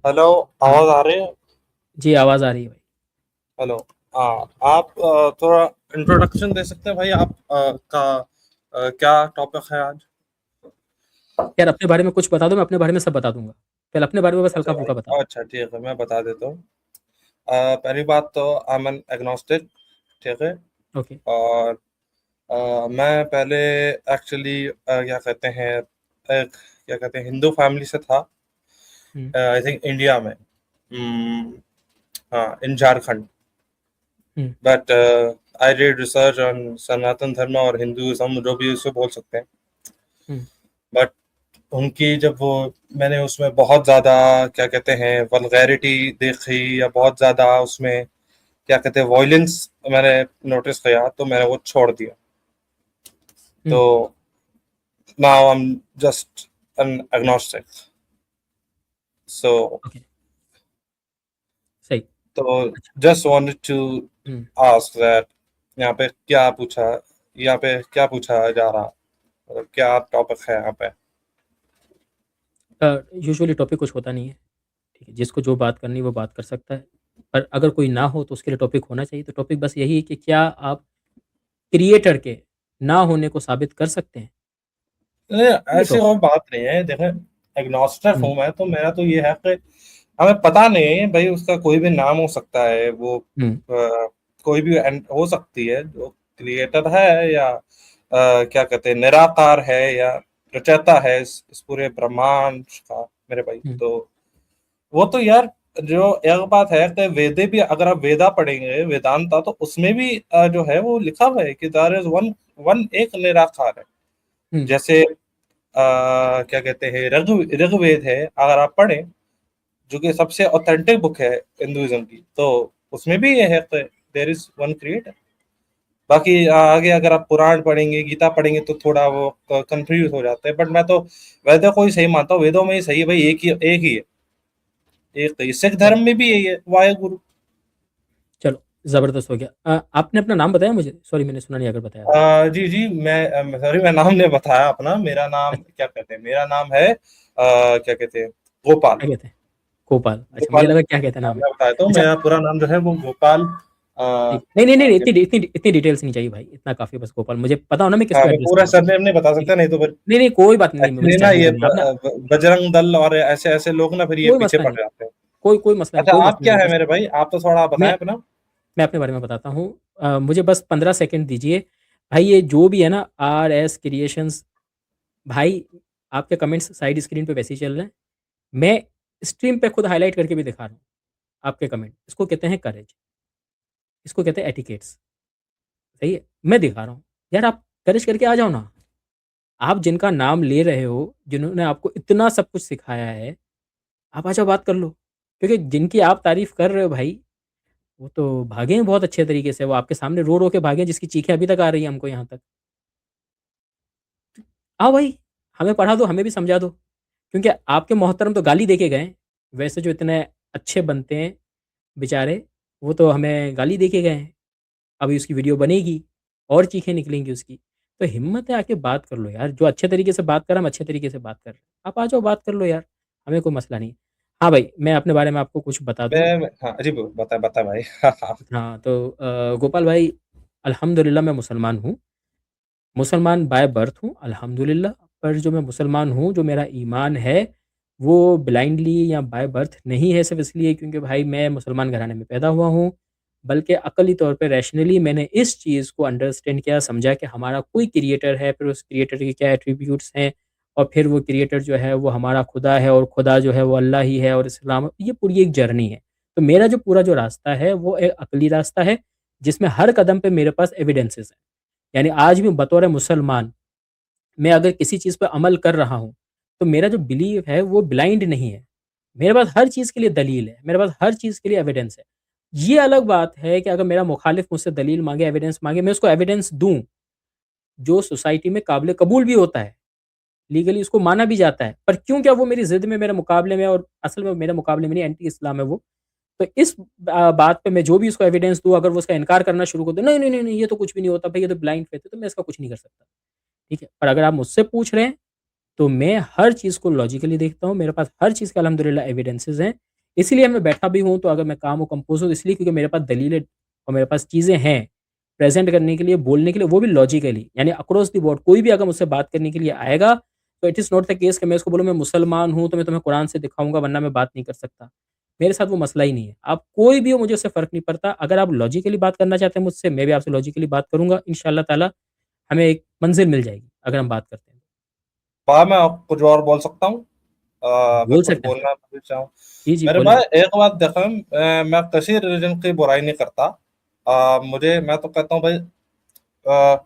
Hello. हाँ, आवाज आ रही है? जी आवाज़ आ रही है भाई। हेलो। आप थोड़ा इंट्रोडक्शन दे सकते हैं भाई, आप क्या टॉपिक है आज? यार अपने बारे में कुछ बता दो, मैं अपने बारे में सब बता दूँगा। पहले अपने बारे में बस अच्छा भाई, हल्का-फुल्का बता दो। अच्छा ठीक है, मैं बता देता हूँ। पहली बात तो आई एम एन एग्नोस्टिक, ठीक है। ओके। और मैं पहले एक्चुअली क्या कहते हैं, एक क्या कहते हैं, हिंदू फैमिली से था। हुँ, आई थिंक इंडिया में, हाँ, इन झारखंड। हुँ, but I did research on Sanatan Dharma और हिंदुइज्म, जो भी उसको बोल सकते हैं। हुँ, बट उनकी जब वो, मैंने उसमें बहुत ज़्यादा क्या कहते हैं वल्गैरिटी देखी, या बहुत ज़्यादा उसमें क्या कहते हैं वॉयलेंस मैंने नोटिस किया, तो मैंने वो छोड़ दिया। हुँ, तो now I am just an agnostic. So okay, सही। तो अच्छा। Just wanted to hmm, ask that, यहाँ पे क्या पूछा, यहाँ पे क्या पूछा जा रहा, मतलब क्या टॉपिक है यहाँ पे? यूजुअली टॉपिक कुछ होता नहीं है, ठीक है? जिसको जो बात करनी है वो बात कर सकता है। पर अगर कोई ना हो तो उसके लिए टॉपिक होना चाहिए। तो टॉपिक बस यही है कि क्या आप क्रिएटर के ना होने को साबित कर सकते हैं? नहीं, ये ऐसी टॉपिक कोई बात नहीं है। देखें, एग्नोस्टर है। हुँ, हूँ मैं, तो मेरा तो ये है कि हमें पता नहीं है भाई, उसका कोई भी नाम हो सकता है वो, हुँ, कोई भी हो सकती है, जो क्रिएटर है या क्या कहते हैं निराकार है, या रचयिता है इस पूरे ब्रह्मांड का, मेरे भाई। हुँ, तो वो तो यार, जो एक बात है कि वेदे भी, अगर आप वेदा पढ़ेंगे, वेदांता, तो उसमें भी जो है वो लिखा हुआ है कि देयर इज वन, वन एक निराकार है। हुँ, जैसे क्या कहते हैं, ऋग्वेद है, अगर आप पढ़ें, जो कि सबसे ऑथेंटिक बुक है हिंदुइज्म की, तो उसमें भी ये है कि देयर इज वन क्रिएटर। बाकी आगे अगर आप पुराण पढ़ेंगे, गीता पढ़ेंगे, तो थोड़ा वो कंफ्यूज हो जाते हैं। बट मैं तो वेदों को ही सही मानता हूँ, वेदों में ही सही है भाई, एक ही है। एक तो सिख चलो, धर्म में भी यही है, वाहेगुरु। चलो ज़बरदस्त हो गया। आपने अपना नाम बताया मुझे? सॉरी मैंने सुना नहीं अगर बताया तो। जी जी, मैं सॉरी, मैं नाम नहीं बताया अपना। मेरा नाम अच्छा, क्या कहते हैं, मेरा नाम है क्या कहते हैं, गोपाल। क्या कहते हैं? गोपाल। अच्छा मुझे गोपाल, लगा क्या कहते हैं नाम है। मैं बताता हूँ, अच्छा मेरा पूरा नाम जो है वो गोपाल। ठीक। नहीं, नहीं, नहीं, इतनी डिटेल्स नहीं चाहिए भाई, इतना काफ़ी है बस गोपाल। मुझे पता हो ना मैं किसको मैं एड्रेस कर पूरा रहा हूँ। सरनेम नहीं बता ठीक है। सकता, नहीं तो फिर नहीं, नहीं, कोई बात नहीं, मुझे एक्चुअली ना चाहिए ये भी नहीं। आपने बजरंग दल और ऐसे ऐसे लोग ना, फिर ये कोई पीछे मसला पड़ नहीं, जाते हैं। कोई मसला नहीं, अच्छा, कोई आप मसला क्या नहीं है बस मेरे भाई, आप तो थोड़ा बताएं मैं अपना। मैं अपने बारे में बताता हूँ। मुझे बस 15 सेकंड दीजिए। भाई ये जो भी है ना आरएस क्रिएशंस, भाई आपके कमेंट्स साइड स्क्रीन पे वैसे ही चल रहे हैं। मैं स्ट्रीम पे खुद हाइलाइट करके भी दिखा रहा हूँ आपके कमेंट। इसको कहते हैं करेज, इसको कहते हैं एटिकेट्स। सही है? मैं दिखा रहा हूँ। यार आप करेज करके आ जाओ ना। आप जिनका नाम ले रहे हो, जिन्होंने आपको इतना सब कुछ सिखाया है, आप आ जाओ बात कर लो। क्योंकि जिनकी आप तारीफ़ कर रहे हो भाई, वो तो भागे हैं बहुत अच्छे तरीके से। वो आपके सामने रो-रो के भागे हैं, जिसकी चीखें अभी तक आ रही हैं हमको यहाँ तक। आओ भाई, हमें पढ़ा दो, हमें भी समझा दो। क्योंकि आपके मोहतरम तो गाली दे के गए हैं। वैसे जो इतने अच्छे बनते हैं बेचारे, वो तो हमें गाली दे के गए हैं। अभी उसकी वीडियो बनेगी और चीखें निकलेंगी उसकी। तो हिम्मत है आके बात कर लो यार, जो अच्छे तरीके से बात कर रहा है, हम अच्छे तरीके से बात कर रहे हैं। आप आ जाओ बात कर लो यार, हमें कोई मसला नहीं है। हाँ भाई, मैं अपने बारे में आपको कुछ बता दूँ। हाँ जी, बता बता भाई। हाँ, तो गोपाल भाई, अल्हम्दुलिल्लाह मैं मुसलमान हूँ। मुसलमान बाय बर्थ हूँ अल्हम्दुलिल्लाह। पर जो मैं मुसलमान हूँ, जो मेरा ईमान है, वो ब्लाइंडली या बाय बर्थ नहीं है, सिर्फ़ इसलिए क्योंकि भाई मैं मुसलमान घराने में पैदा हुआ हूँ। बल्कि अक़ली तौर पे रैशनली मैंने इस चीज़ को अंडरस्टैंड किया, समझा कि हमारा कोई क्रिएटर है, फिर उस क्रिएटर के क्या एट्रिब्यूट्स हैं, और फिर वो क्रिएटर जो है वो हमारा खुदा है, और खुदा जो है वो अल्लाह ही है, और इस्लाम, ये पूरी एक जर्नी है। तो मेरा जो पूरा जो रास्ता है वो एक अक़ली रास्ता है, जिसमें हर कदम पे मेरे पास एविडेंसेस हैं। यानी आज भी बतौर मुसलमान, मैं अगर किसी चीज़ पे अमल कर रहा हूँ, तो मेरा जो बिलीव है वो ब्लाइंड नहीं है। मेरे पास हर चीज़ के लिए दलील है, मेरे पास हर चीज़ के लिए एविडेंस है। ये अलग बात है कि अगर मेरा मुखालिफ मुझसे दलील माँगे, एविडेंस माँगे, मैं उसको एविडेंस दूँ, जो सोसाइटी में काबिल कबूल भी होता है, लीगली उसको माना भी जाता है। पर क्यों क्या वो मेरी ज़िद में, मेरे मुकाबले में, और असल में मेरे मुकाबले में नहीं, एंटी इस्लाम है वो। तो इस बात पे मैं जो भी उसको एविडेंस दूँ, अगर वो उसका इनकार करना शुरू कर दे, नहीं, नहीं, नहीं, नहीं, ये तो कुछ भी नहीं होता भाई, ये तो ब्लाइंड फेथ है, तो मैं इसका कुछ नहीं कर सकता। ठीक है? पर अगर आप मुझसे पूछ रहे हैं, तो मैं हर चीज़ को लॉजिकली देखता हूँ, मेरे पास हर चीज़ के अल्हम्दुलिल्लाह एविडेंसेस हैं। इसीलिए मैं बैठा भी हूँ, तो अगर मैं काम कंपोज़ हूँ, इसलिए क्योंकि मेरे पास दलीलें और मेरे पास चीज़ें हैं, प्रेज़ेंट करने के लिए, बोलने के लिए, वो भी लॉजिकली, यानी अक्रॉस द बोर्ड। कोई भी अगर मुझसे बात करने के लिए आएगा, तो it is not the case कि मैं उसको बोलूँ मैं मुसलमान हूँ, तो मैं तुम्हें कुरान से दिखाऊँगा वरना मैं बात नहीं कर सकता। मेरे साथ वो मसला ही नहीं है। आप कोई भी हो, मुझे उससे फ़र्क नहीं पड़ता। अगर आप लॉजिकली बात करना चाहते हैं मुझसे, मैं भी आपसे लॉजिकली बात करूँगा। इंशाअल्लाह ताला हमें एक मंज़िल मिल जाएगी, अगर हम बात करते हैं। मैं कुछ और बोल सकता हूँ? मैं बोल कुछ सकते हैं सर। बोलना भी चाहूँ। जी, जी, मेरे बोलें भाई आप। एक बात देखो, मैं किसी रिलीजन की बुराई नहीं करता। मैं तो कहता हूँ भाई, अ,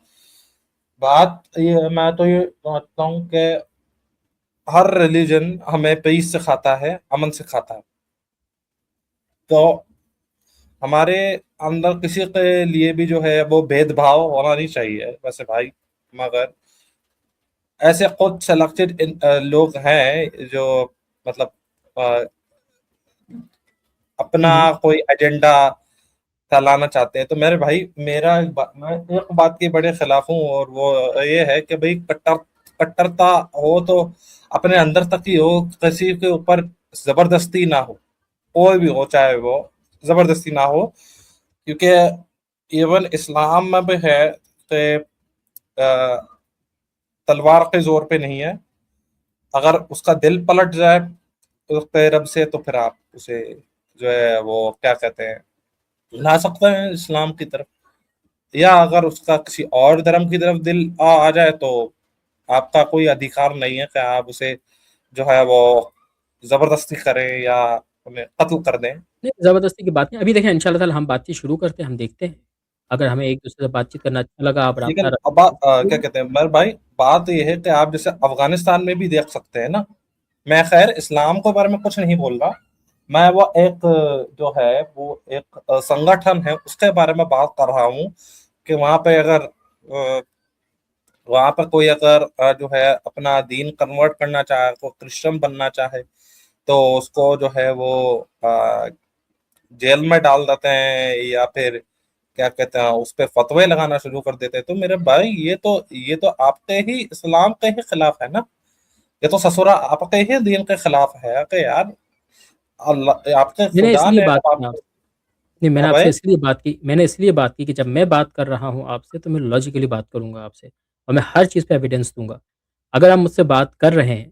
मैं तो ये कहता हूँ कि हर रिलीजन हमें पीस सिखाता है, अमन सिखाता है। तो हमारे अंदर किसी के लिए भी जो है वो भेदभाव होना नहीं चाहिए वैसे भाई। मगर ऐसे खुद सेलेक्टेड लोग हैं जो मतलब अ, हुँ, अपना हुँ। कोई एजेंडा फैलाना चाहते हैं। तो मेरे भाई, मैं एक बात के बड़े खिलाफ हूँ, और वो ये है कि भाई कट्टरता हो तो अपने अंदर तक ही हो, किसी के ऊपर जबरदस्ती ना हो। कोई भी हो, चाहे वो जबरदस्ती ना हो, क्योंकि इवन इस्लाम में भी है कि तलवार के जोर पे नहीं है। अगर उसका दिल पलट जाए उसके रब से, तो फिर आप उसे जो है वो क्या कहते हैं, ला सकते हैं इस्लाम की तरफ। या अगर उसका किसी और धर्म की तरफ दिल आ जाए, तो आपका कोई अधिकार नहीं है कि आप उसे जो है वो जबरदस्ती करें या उन्हें कत्ल कर दें। नहीं, ज़बरदस्ती की बात नहीं। अभी देखें इंशाअल्लाह ताला हम बातचीत शुरू करते हैं, हम देखते हैं। अगर हमें एक-दूसरे से बातचीत करना अच्छा लगा, आप राब्ता लेकिन अब रखें क्या कहते हैं मेरे भाई, बात यह है कि आप जैसे अफगानिस्तान में भी देख सकते हैं ना। मैं खैर इस्लाम के बारे में कुछ नहीं बोल रहा। मैं वो एक जो है वो एक संगठन है उसके बारे में बात कर रहा हूँ कि वहां पर कोई अगर जो है अपना दीन कन्वर्ट करना चाहे, को क्रिश्चियन बनना चाहे, तो उसको जो है वो अ, जेल में डाल देते हैं, या फिर क्या कहते हैं उस पे फतवे लगाना शुरू कर देते हैं। तो मेरे भाई, ये तो आपके ही इस्लाम के ही खिलाफ है ना। ये तो ससुरा आपके ही दीन के खिलाफ है कि यार, अल्लाह आपके मैंने खुदा इसलिए ने बात अब की आपको। आपसे। नहीं, मैंने हाँ आपसे भाई। इसलिए बात की, कि जब मैं बात कर रहा हूँ आपसे, तो मैं लॉजिकली बात करूँगा आपसे और मैं हर चीज़ पे एविडेंस दूँगा। अगर आप मुझसे बात कर रहे हैं,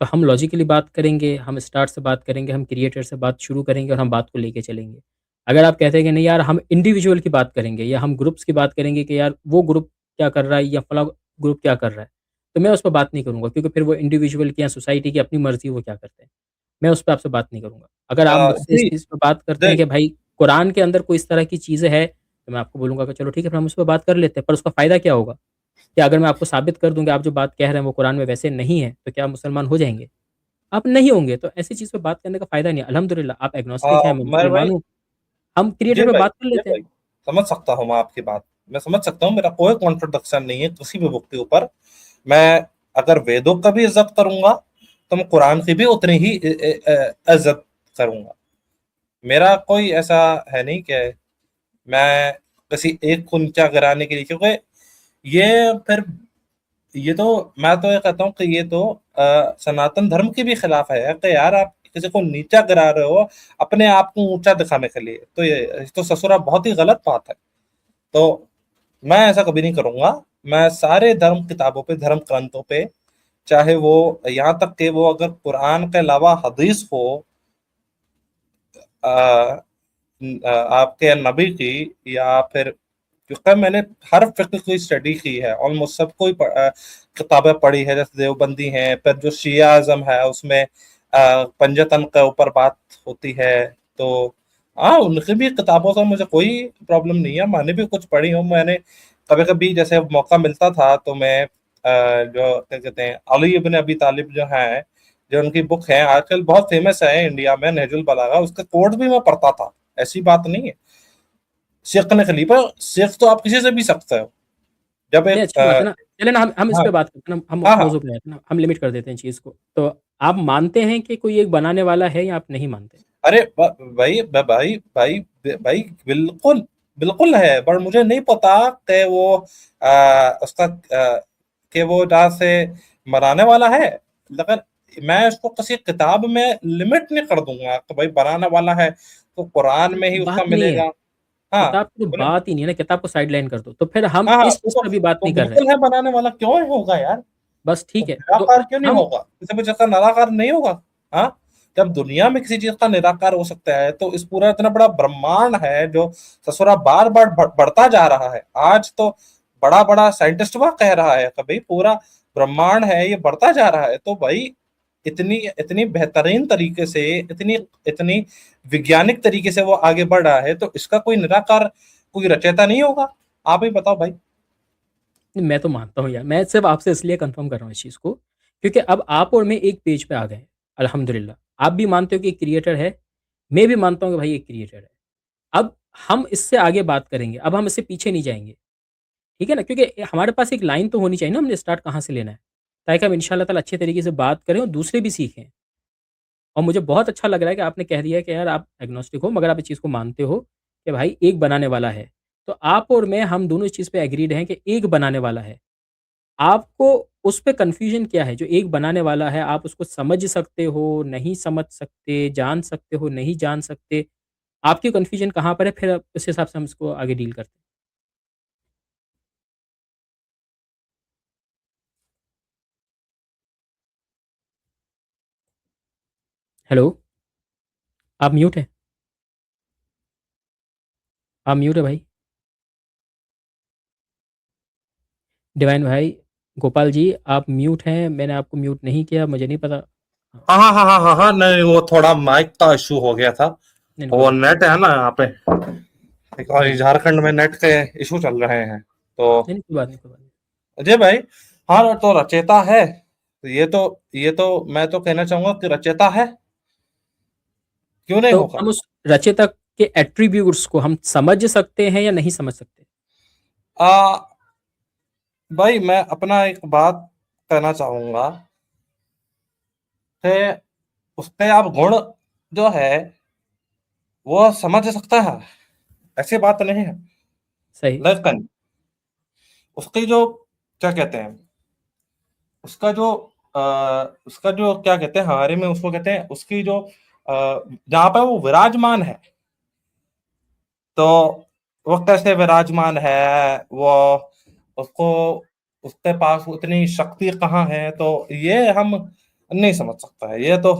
तो हम लॉजिकली बात करेंगे, हम स्टार्ट से बात करेंगे, हम क्रिएटर से बात शुरू करेंगे और हम बात को लेके चलेंगे। अगर आप कहते हैं कि नहीं यार, हम इंडिविजुअल की बात करेंगे या हम ग्रुप्स की बात करेंगे कि यार वो ग्रुप क्या कर रहा है या फलाँ ग्रुप क्या कर रहा है, तो मैं उस पे बात नहीं करूँगा, क्योंकि फिर वो इंडिविजुअल की या सोसाइटी की अपनी मर्ज़ी, वो क्या करते हैं। मैं उस पे आपसे बात नहीं करूँगा। अगर आप मुझसे इस जी। चीज़ पे बात करते हैं देख। कि भाई कुरान के अंदर कोई इस तरह की चीज़ें हैं, तो मैं आपको बोलूँगा कि चलो ठीक है, फिर हम उस पे बात कर लेते हैं। पर उसका फ़ायदा क्या होगा? क्या अगर मैं आपको साबित कर दूँ कि आप जो बात कह रहे हैं वो कुरान में वैसे नहीं है, तो क्या आप मुसलमान हो जाएँगे? आप नहीं होंगे, तो ऐसी चीज़ पे बात करने का फ़ायदा नहीं है। अल्हम्दुलिल्लाह आप एग्नोस्टिक हैं, मैं मेरे मुसलमान भाई, हूँ, हम जी क्रिएटर पे भाई, बात कर जी लेते हैं। भाई, समझ सकता हूँ मैं आपकी बात। मैं समझ सकता हूँ, मेरा कोई कॉन्ट्रोडिक्शन नहीं है किसी भी बुक के ऊपर। मैं अगर वेदों का भी इज्जत करूंगा, तो मैं कुरान की भी उतनी ही इज्जत करूंगा। मेरा कोई ऐसा है नहीं कि मैं किसी एक को नीचा गिराने के लिए, क्योंकि ये फिर ये तो मैं तो ये कहता हूँ कि ये तो सनातन धर्म के भी खिलाफ है कि यार आप किसी को नीचा गिरा रहे हो अपने आप को ऊंचा दिखाने के लिए। तो ये तो ससुरा बहुत ही गलत बात है। तो मैं ऐसा कभी नहीं करूंगा। मैं सारे धर्म किताबों पे, धर्म ग्रंथों पे, चाहे वो यहाँ तक कि वो अगर कुरान के अलावा हदीस हो आ, आपके नबी की, या फिर, क्योंकि मैंने हर फिक्र की स्टडी की है, ऑलमोस्ट सब कोई किताबें पढ़ी है, जैसे देवबंदी है, फिर जो शियाज़म है उसमें पंजतन के ऊपर बात होती है। तो हाँ, उनकी भी किताबों से मुझे कोई प्रॉब्लम नहीं है, मैंने भी कुछ पढ़ी हूँ। मैंने कभी कभी जैसे मौका मिलता था तो मैं जो क्या कहते हैं अली इब्न अबी तालिब जो है, जो उनकी बुक है आजकल बहुत फेमस है इंडिया में, नहजुल बलागा, उसके कोड भी मैं पढ़ता था। ऐसी बात नहीं है। सीखने के लिए, पर सीख तो आप किसी से भी सकते हो। जब नहीं, एक अच्छी बात है ना। चलिए ना, हम इस हाँ, पे बात करते हैं ना, हम हाँ, हाँ। मौज़ू पे आते हैं ना, हम लिमिट कर देते हैं चीज़ को। तो आप मानते हैं कि कोई एक बनाने वाला है या आप नहीं मानते? अरे भाई, भाई, बिल्कुल, बिल्कुल है, पर मुझे नहीं पता कि वो उसका कि वो जहाँ से मनाने वाला है। लेकिन मैं इसको किसी किताब में लिमिट नहीं कर दूंगा कि भाई बनाने वाला है तो कुरान में ही बात उसका नहीं है, मिलेगा। हाँ किताब की तो बोले। बात ही नहीं है ना, किताब को साइडलाइन कर दो। तो फिर हम हाँ हाँ, इस चीज़ पे अभी बात तो नहीं कर रहे हैं। बिल्कुल है बनाने वाला, क्यों होगा यार? बस तो ठीक है, तो निराकार क्यों नहीं हम होगा? किसी भी चीज का निराकार नहीं होगा? हाँ, जब दुनिया में किसी चीज का निराकार हो सकता है तो इस पूरा इतना बड़ा ब्रह्मांड है जो ससुरा बार बार बढ़ता जा रहा है। आज तो बड़ा बड़ा साइंटिस्ट वह कह रहा है कि भाई पूरा ब्रह्मांड है ये बढ़ता जा रहा है, तो भाई इतनी इतनी बेहतरीन तरीके से, इतनी इतनी वैज्ञानिक तरीके से वो आगे बढ़ रहा है, तो इसका कोई निराकार, कोई रचयिता नहीं होगा? आप ही बताओ भाई। मैं तो मानता हूँ यार, मैं सिर्फ़ आपसे इसलिए कन्फर्म कर रहा हूँ इस चीज़ को, क्योंकि अब आप और मैं एक पेज पे आ गए हैं, अल्हम्दुलिल्लाह। आप भी मानते हो कि एक क्रिएटर है, मैं भी मानता हूँ कि भाई एक क्रिएटर है। अब हम इससे आगे बात करेंगे, अब हम इससे पीछे नहीं जाएँगे, ठीक है ना? क्योंकि हमारे पास एक लाइन तो होनी चाहिए ना, हमने स्टार्ट कहाँ से लेना है, ताकि हम इंशाअल्लाह ताला अच्छे तरीके से बात करें और दूसरे भी सीखें। और मुझे बहुत अच्छा लग रहा है कि आपने कह दिया कि यार आप एग्नोस्टिक हो, मगर आप इस चीज़ को मानते हो कि भाई एक बनाने वाला है। तो आप और मैं, हम दोनों इस चीज़ पे एग्रीड हैं कि एक बनाने वाला है। आपको उस पे कन्फ्यूज़न क्या है? जो एक बनाने वाला है, आप उसको समझ सकते हो, नहीं समझ सकते, जान सकते हो, नहीं जान सकते। आपकी कन्फ्यूज़न कहाँ पर है? फिर उस हिसाब से हम इसको आगे डील करते हैं। हेलो, आप म्यूट हैं। आप म्यूट है भाई। डिवाइन भाई, गोपाल जी आप म्यूट हैं, मैंने आपको म्यूट नहीं किया, मुझे नहीं पता। हाँ, हाँ हाँ हाँ हाँ हाँ हाँ, नहीं वो थोड़ा माइक का इशू हो गया था। नहीं, नहीं कोई वो बात नेट है ना यहाँ पे, एक और नहीं, नहीं, झारखंड में नेट के इशू चल रहे हैं तो। नहीं, नहीं कोई बात नहीं, कोई बात नहीं। अजय भाई, हाँ तो रचेता है, तो ये तो मैं तो कहना चाहूंगा कि रचेता है, क्यों नहीं तो होगा? हम उस रचयिता के एट्रिब्यूट्स को हम समझ सकते हैं या नहीं समझ सकते? आ, भाई मैं अपना एक बात कहना चाहूंगा कि उसके आप गुण जो है वो समझ सकता है, ऐसी बात नहीं है। सही। लेकिन उसकी जो, क्या कहते हैं, उसका जो उसका जो क्या कहते हैं हमारे में, उसको कहते हैं उसकी जो जहाँ पे वो विराजमान है, तो वो कैसे विराजमान है, वो उसको, उसके पास उतनी शक्ति कहाँ है, तो ये हम नहीं समझ सकता है। ये तो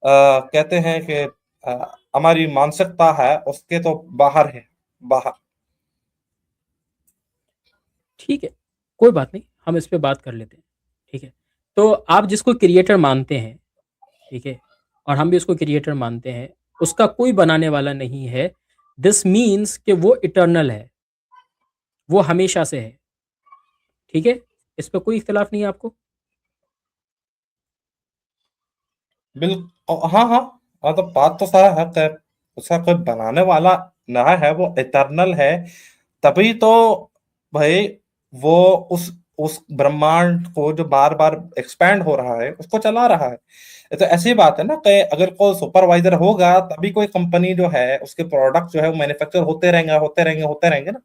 कहते हैं कि हमारी मानसिकता है उसके तो बाहर है, बाहर। ठीक है, कोई बात नहीं, हम इस पे बात कर लेते हैं, ठीक है। तो आप जिसको क्रिएटर मानते हैं, ठीक है, और हम भी उसको क्रिएटर मानते हैं, उसका कोई बनाने वाला नहीं है। दिस मीन्स कि वो इटर्नल है, वो हमेशा से है, ठीक है? इस पे कोई इख्तिलाफ नहीं है आपको? बिल्कुल हाँ हाँ हाँ, तो बात तो सारा हक है, उसका कोई बनाने वाला ना है, वो इटर्नल है, तभी तो भाई वो उस ब्रह्मांड को जो बार बार एक्सपैंड हो रहा है उसको चला रहा है। ये तो ऐसी बात है ना कि अगर कोई सुपरवाइजर होगा तभी कोई कंपनी जो है उसके प्रोडक्ट जो है वो मैन्युफैक्चर होते रहेंगे, होते रहेंगे, होते रहेंगे ना।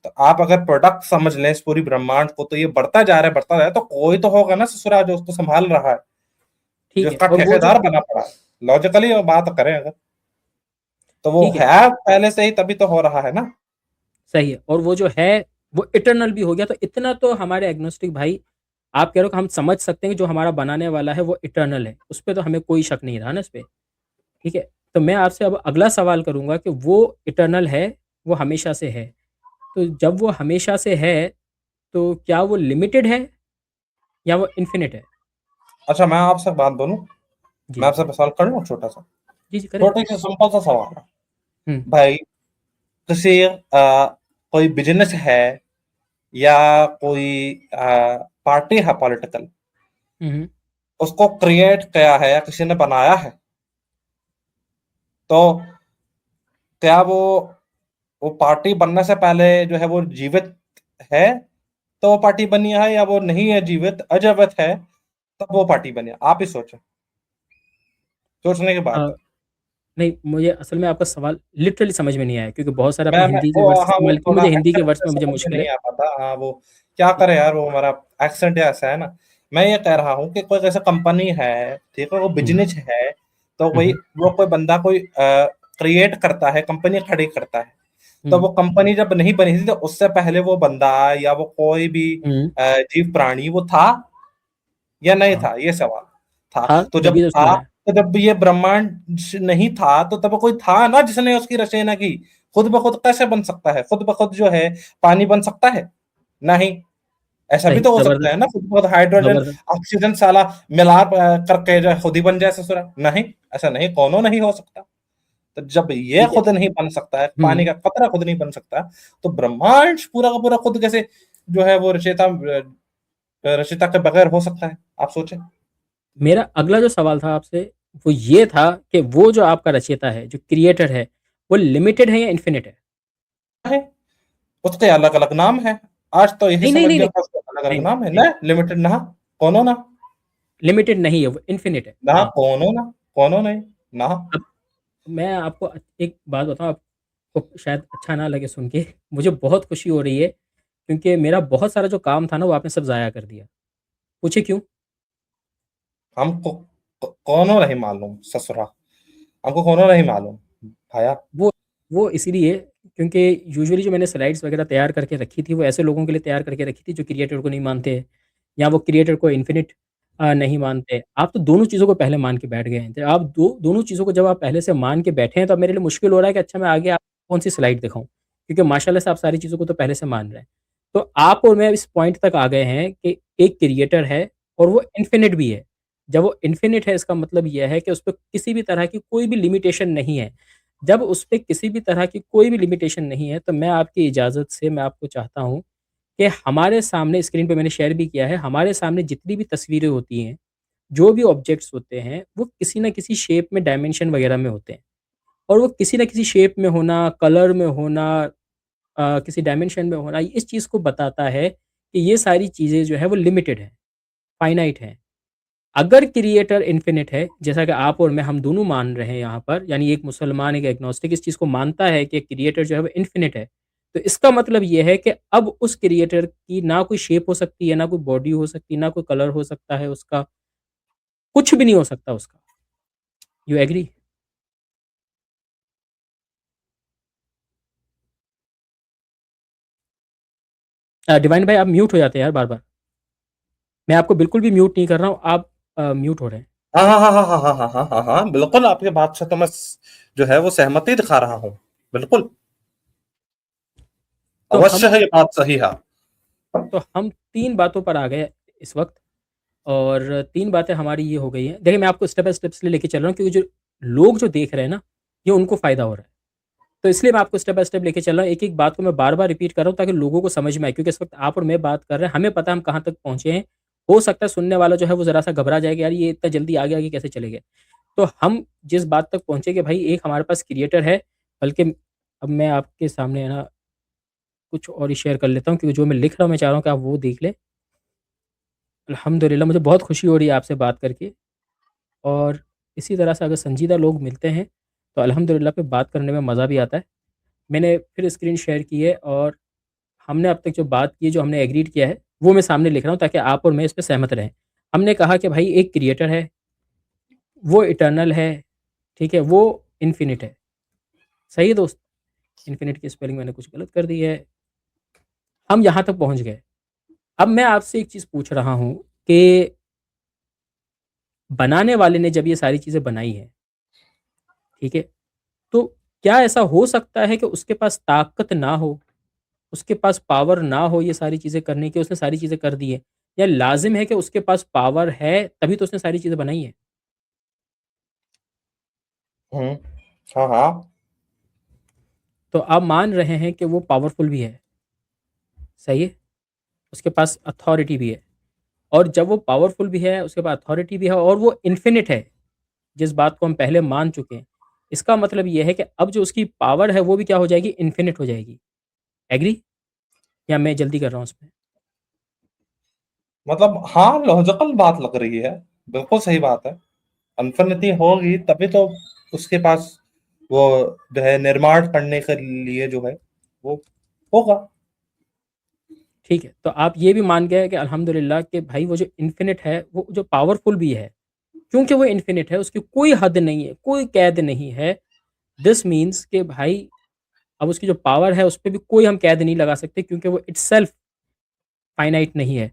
तो आप अगर प्रोडक्ट समझ लें इस पूरी ब्रह्मांड को, तो ये बढ़ता जा रहा है, बढ़ता जा रहा है, तो कोई तो होगा ना ससुरा जो उसको संभाल रहा है, जो ठीक है, उसका और वो जो ठेकेदार बना पड़ा है। लॉजिकली बात करें अगर, तो वो ठीक है, है पहले से ही, तभी तो हो रहा है ना। सही है, और वो जो है, वो इटर्नल भी हो गया, तो इतना तो हमारे एग्नोस्टिक भाई, आप कह रहे हो कि हम समझ सकते हैं कि जो हमारा बनाने वाला है वो इटर्नल है, उस पे तो हमें कोई शक नहीं रहा ना इस पे, ठीक है? तो मैं आपसे अब अगला सवाल करूँगा कि वो इटर्नल है, वो हमेशा से है, तो जब वो हमेशा से है, तो क्या वो लिमिटेड है या वो इन्फिनिट है? अच्छा मैं आपसे एक बात बोलूं, जी, मैं आपसे बताइए। सवाल कर लूं छोटा सा, जी, जी, करें। छोटे से सिंपल सा सवाल है। हुँ, भाई किसी कोई बिजनेस है या कोई पार्टी है पॉलिटिकल, हुँ, हुँ। उसको क्रिएट किया है या किसी ने बनाया है, तो क्या वो पार्टी बनने से पहले जो है वो जीवित है, तो वो पार्टी बनी है, या वो नहीं है, जीवित अजीवित है तब वो पार्टी बनी है? आप ही सोचो, सोचने की अ, बात है। नहीं, मुझे असल में आपका सवाल लिटरली समझ में नहीं आया, क्योंकि बहुत सारे आपने मैं हिंदी के वो, वर्ड्स हाँ वो इस्तेमाल किए, थोड़ा मुझे हिंदी के एक्सेंट वर्ड्स से में मुझे समझ में मुश्किल है। नहीं आ पाता, हाँ वो क्या ठीक करे यार, वो हमारा एक्सेंट ऐसा है ना। मैं ये कह रहा हूँ कि कोई ऐसा कंपनी है, ठीक है, वो हुँ, बिजनेस है, तो हुँ, वही हुँ, वो कोई बंदा कोई क्रिएट करता है, कंपनी खड़ी करता है, तो हुँ, वो कंपनी जब नहीं बनी थी तो उससे पहले वो बंदा या वो कोई भी हुँ, जीव प्राणी वो था या नहीं हाँ, था, ये सवाल था। था तो जब तभी तो चल था, रहा है। तो जब ये ब्रह्मांड नहीं था, तो तब कोई था ना जिसने उसकी रचना की। खुद ब खुद कैसे बन सकता है? खुद ब खुद जो है पानी बन सकता है? नहीं। ऐसा भी सही, तो हो सकता ज़बरदस्त, है ना, खुद ब खुद हाइड्रोजन, ज़बरदस्त। ऑक्सीजन साला मिलाप करके जो है खुद ही बन जाए ससुरा। नहीं, ऐसा नहीं, कौनो नहीं हो सकता। तो जब ये ठीक है। खुद नहीं बन सकता है, पानी हुँ, का कतरा खुद नहीं बन सकता, तो ब्रह्मांड पूरा का पूरा खुद कैसे जो है वो रचयिता के बगैर हो सकता है? आप सोचें। मेरा अगला जो सवाल था आपसे, वो ये था कि वो जो आपका रचयिता है, जो क्रिएटर है, वो लिमिटेड है या इन्फिनिट है? है, उसके अलग-अलग नाम हैं। आज तो यही नहीं, नहीं, समझ नहीं, लिया नहीं, उसके अलग-अलग नहीं, नाम है नहीं, ना, लिमिटेड ना, कोनो ना, लिमिटेड नहीं है वो, इन्फिनिट है। ना हाँ, कोनो ना, कोनो नहीं, ना। अब मैं आपको एक बात बताऊँ, आपको शायद अच्छा ना लगे सुन के, मुझे बहुत खुशी हो रही है क्योंकि मेरा बहुत सारा जो काम था ना, वो आपने सब ज़ाया कर दिया। पूछिए क्यों? हमको कोनो नहीं मालूम ससुरा, हमको कोनो नहीं मालूम भाया। वो वो इसीलिए क्योंकि यूजुअली जो मैंने स्लाइड्स वगैरह तैयार करके रखी थी, वो ऐसे लोगों के लिए तैयार करके रखी थी जो क्रिएटर को नहीं मानते हैं या वो क्रिएटर को इन्फिनिट नहीं मानते। आप तो दोनों चीज़ों को पहले मान के बैठ गए हैं। तो आप दोनों चीज़ों को जब आप पहले से मान के बैठे हैं, तो अब मेरे लिए मुश्किल हो रहा है कि अच्छा मैं आगे आपको कौन-सी स्लाइड दिखाऊँ? क्योंकि माशाल्लाह से आप सारी चीज़ों को तो पहले से मान रहे हैं। तो आप और मैं इस पॉइंट तक आ गए हैं कि एक क्रिएटर है और वो इन्फिनिट भी है। जब वो इन्फिनिट है, इसका मतलब ये है कि उसपे किसी भी तरह की कोई भी लिमिटेशन नहीं है। जब उसपे किसी भी तरह की कोई भी लिमिटेशन नहीं है, तो मैं आपकी इजाज़त से मैं आपको चाहता हूँ कि हमारे सामने स्क्रीन पे मैंने शेयर भी किया है, हमारे सामने जितनी भी तस्वीरें होती हैं, जो भी ऑब्जेक्ट्स होते हैं, वो किसी न किसी शेप में, डायमेंशन वगैरह में होते हैं। और वो किसी न किसी शेप में होना, कलर में होना, किसी डायमेंशन में होना, इस चीज़ को बताता है कि ये सारी चीज़ें जो है वो लिमिटेड हैं, फाइनाइट हैं। अगर क्रिएटर इन्फिनिट है, जैसा कि आप और मैं हम दोनों मान रहे हैं यहाँ पर, यानी एक मुसलमान, एक एग्नोस्टिक इस चीज़ को मानता है कि क्रिएटर जो है वो इन्फिनिट है। तो इसका मतलब ये है कि अब उस क्रिएटर की ना कोई शेप हो सकती है, ना कोई बॉडी हो सकती है, ना कोई कलर हो सकता है उसका, कुछ भी नहीं हो सकता उसका। You agree? डिवाइन भाई आप म्यूट हो जाते हैं यार बार-बार। मैं आपको बिल्कुल भी म्यूट नहीं कर रहा हूँ, आप म्यूट हो रहे हैं। हाँ, हाँ, हाँ, हाँ, हाँ, हाँ, हाँ, हाँ, हाँ, बिल्कुल आपकी बात से तो मैं जो है वो सहमति दिखा रहा हूँ। बिल्कुल, तो हम अवश्य है, ये बात सही है। तो हम 3 बातों पर आ गए इस वक़्त। और 3 बातें हमारी ये हो गई हैं। देखिए मैं आपको स्टेप बाय स्टेप इसलिए लेके चल रहा हूँ क्योंकि जो लोग जो देख रहे हैं ना, ये उनको फ़ायदा हो रहा है। तो इसलिए मैं आपको स्टेप बाय स्टेप लेके चल रहा हूँ। एक-एक बात को मैं बार-बार रिपीट कर रहा हूँ ताकि लोगों को समझ में आए, क्योंकि इस वक़्त आप और मैं बात कर रहे हैं, हमें पता है हम कहाँ तक पहुँचे हैं। हो सकता है सुनने वाला जो है वो ज़रा-सा घबरा जाए कि यार ये इतना जल्दी आगे, आगे कैसे चले गए। तो हम जिस बात तक पहुँचे कि भाई एक हमारे पास क्रिएटर है, बल्कि अब मैं आपके सामने है ना कुछ और ही शेयर कर लेता हूँ क्योंकि जो मैं लिख रहा हूँ मैं चाह रहा हूँ कि आप वो देख लें। अल्हम्दुलिल्लाह मुझे बहुत खुशी हो रही है आपसे बात करके। और इसी तरह से अगर संजीदा लोग मिलते हैं, तो अल्हम्दुलिल्लाह फिर बात करने में मज़ा भी आता है। मैंने फिर स्क्रीन शेयर की है और हमने अब तक जो बात की है, जो हमने एग्रीड किया है, वो मैं सामने लिख रहा हूँ ताकि आप और मैं इस पे सहमत रहें। हमने कहा कि भाई एक क्रिएटर है, वो इटर्नल है, ठीक है? वो इन्फिनिट है। सही है दोस्त? इन्फिनिट की स्पेलिंग मैंने कुछ गलत कर दी है। हम यहाँ तक पहुँच गए। अब मैं आपसे एक चीज़ पूछ रहा हूँ कि बनाने वाले ने जब ये सारी चीज़ें बनाई हैं, ठीक है? तो क्या ऐसा हो सकता है कि उसके पास ताकत ना हो, उसके पास पावर ना हो ये सारी चीज़ें करने की, उसने सारी चीज़ें कर दी हैं? या लाज़िम है कि उसके पास पावर है, तभी तो उसने सारी चीज़ें बनाई हैं? हुँ। हाँ, हाँ। तो आप मान रहे हैं कि वो पावरफुल भी है, सही है? उसके पास अथॉरिटी भी है और जब वो पावरफुल भी है, उसके पास अथॉरिटी भी है और वो इन्फिनिट है, जिस बात को हम पहले मान चुके हैं, इसका मतलब ये है कि अब जो उसकी पावर है, वो भी क्या हो जाएगी? इन्फिनिट हो जाएगी। एग्री? या मैं जल्दी कर रहा हूँ इसमें? मतलब हाँ, लॉजिकल बात लग रही है। बिल्कुल सही बात है। अनफिनिटी होगी तभी तो उसके पास वो जो है निर्माण करने के लिए जो है वो होगा। ठीक है, तो आप ये भी मान गए कि अल्हम्दुलिल्लाह कि भाई वो जो इन्फिनिट है, वो जो पावरफुल भी है, क्योंकि वो इन्फिनिट है, उसकी कोई हद नहीं है, कोई कैद नहीं है। दिस मीन्स कि भाई अब उसकी जो पावर है, उस पे भी कोई हम कैद नहीं लगा सकते क्योंकि वो इटसेल्फ फाइनाइट नहीं है।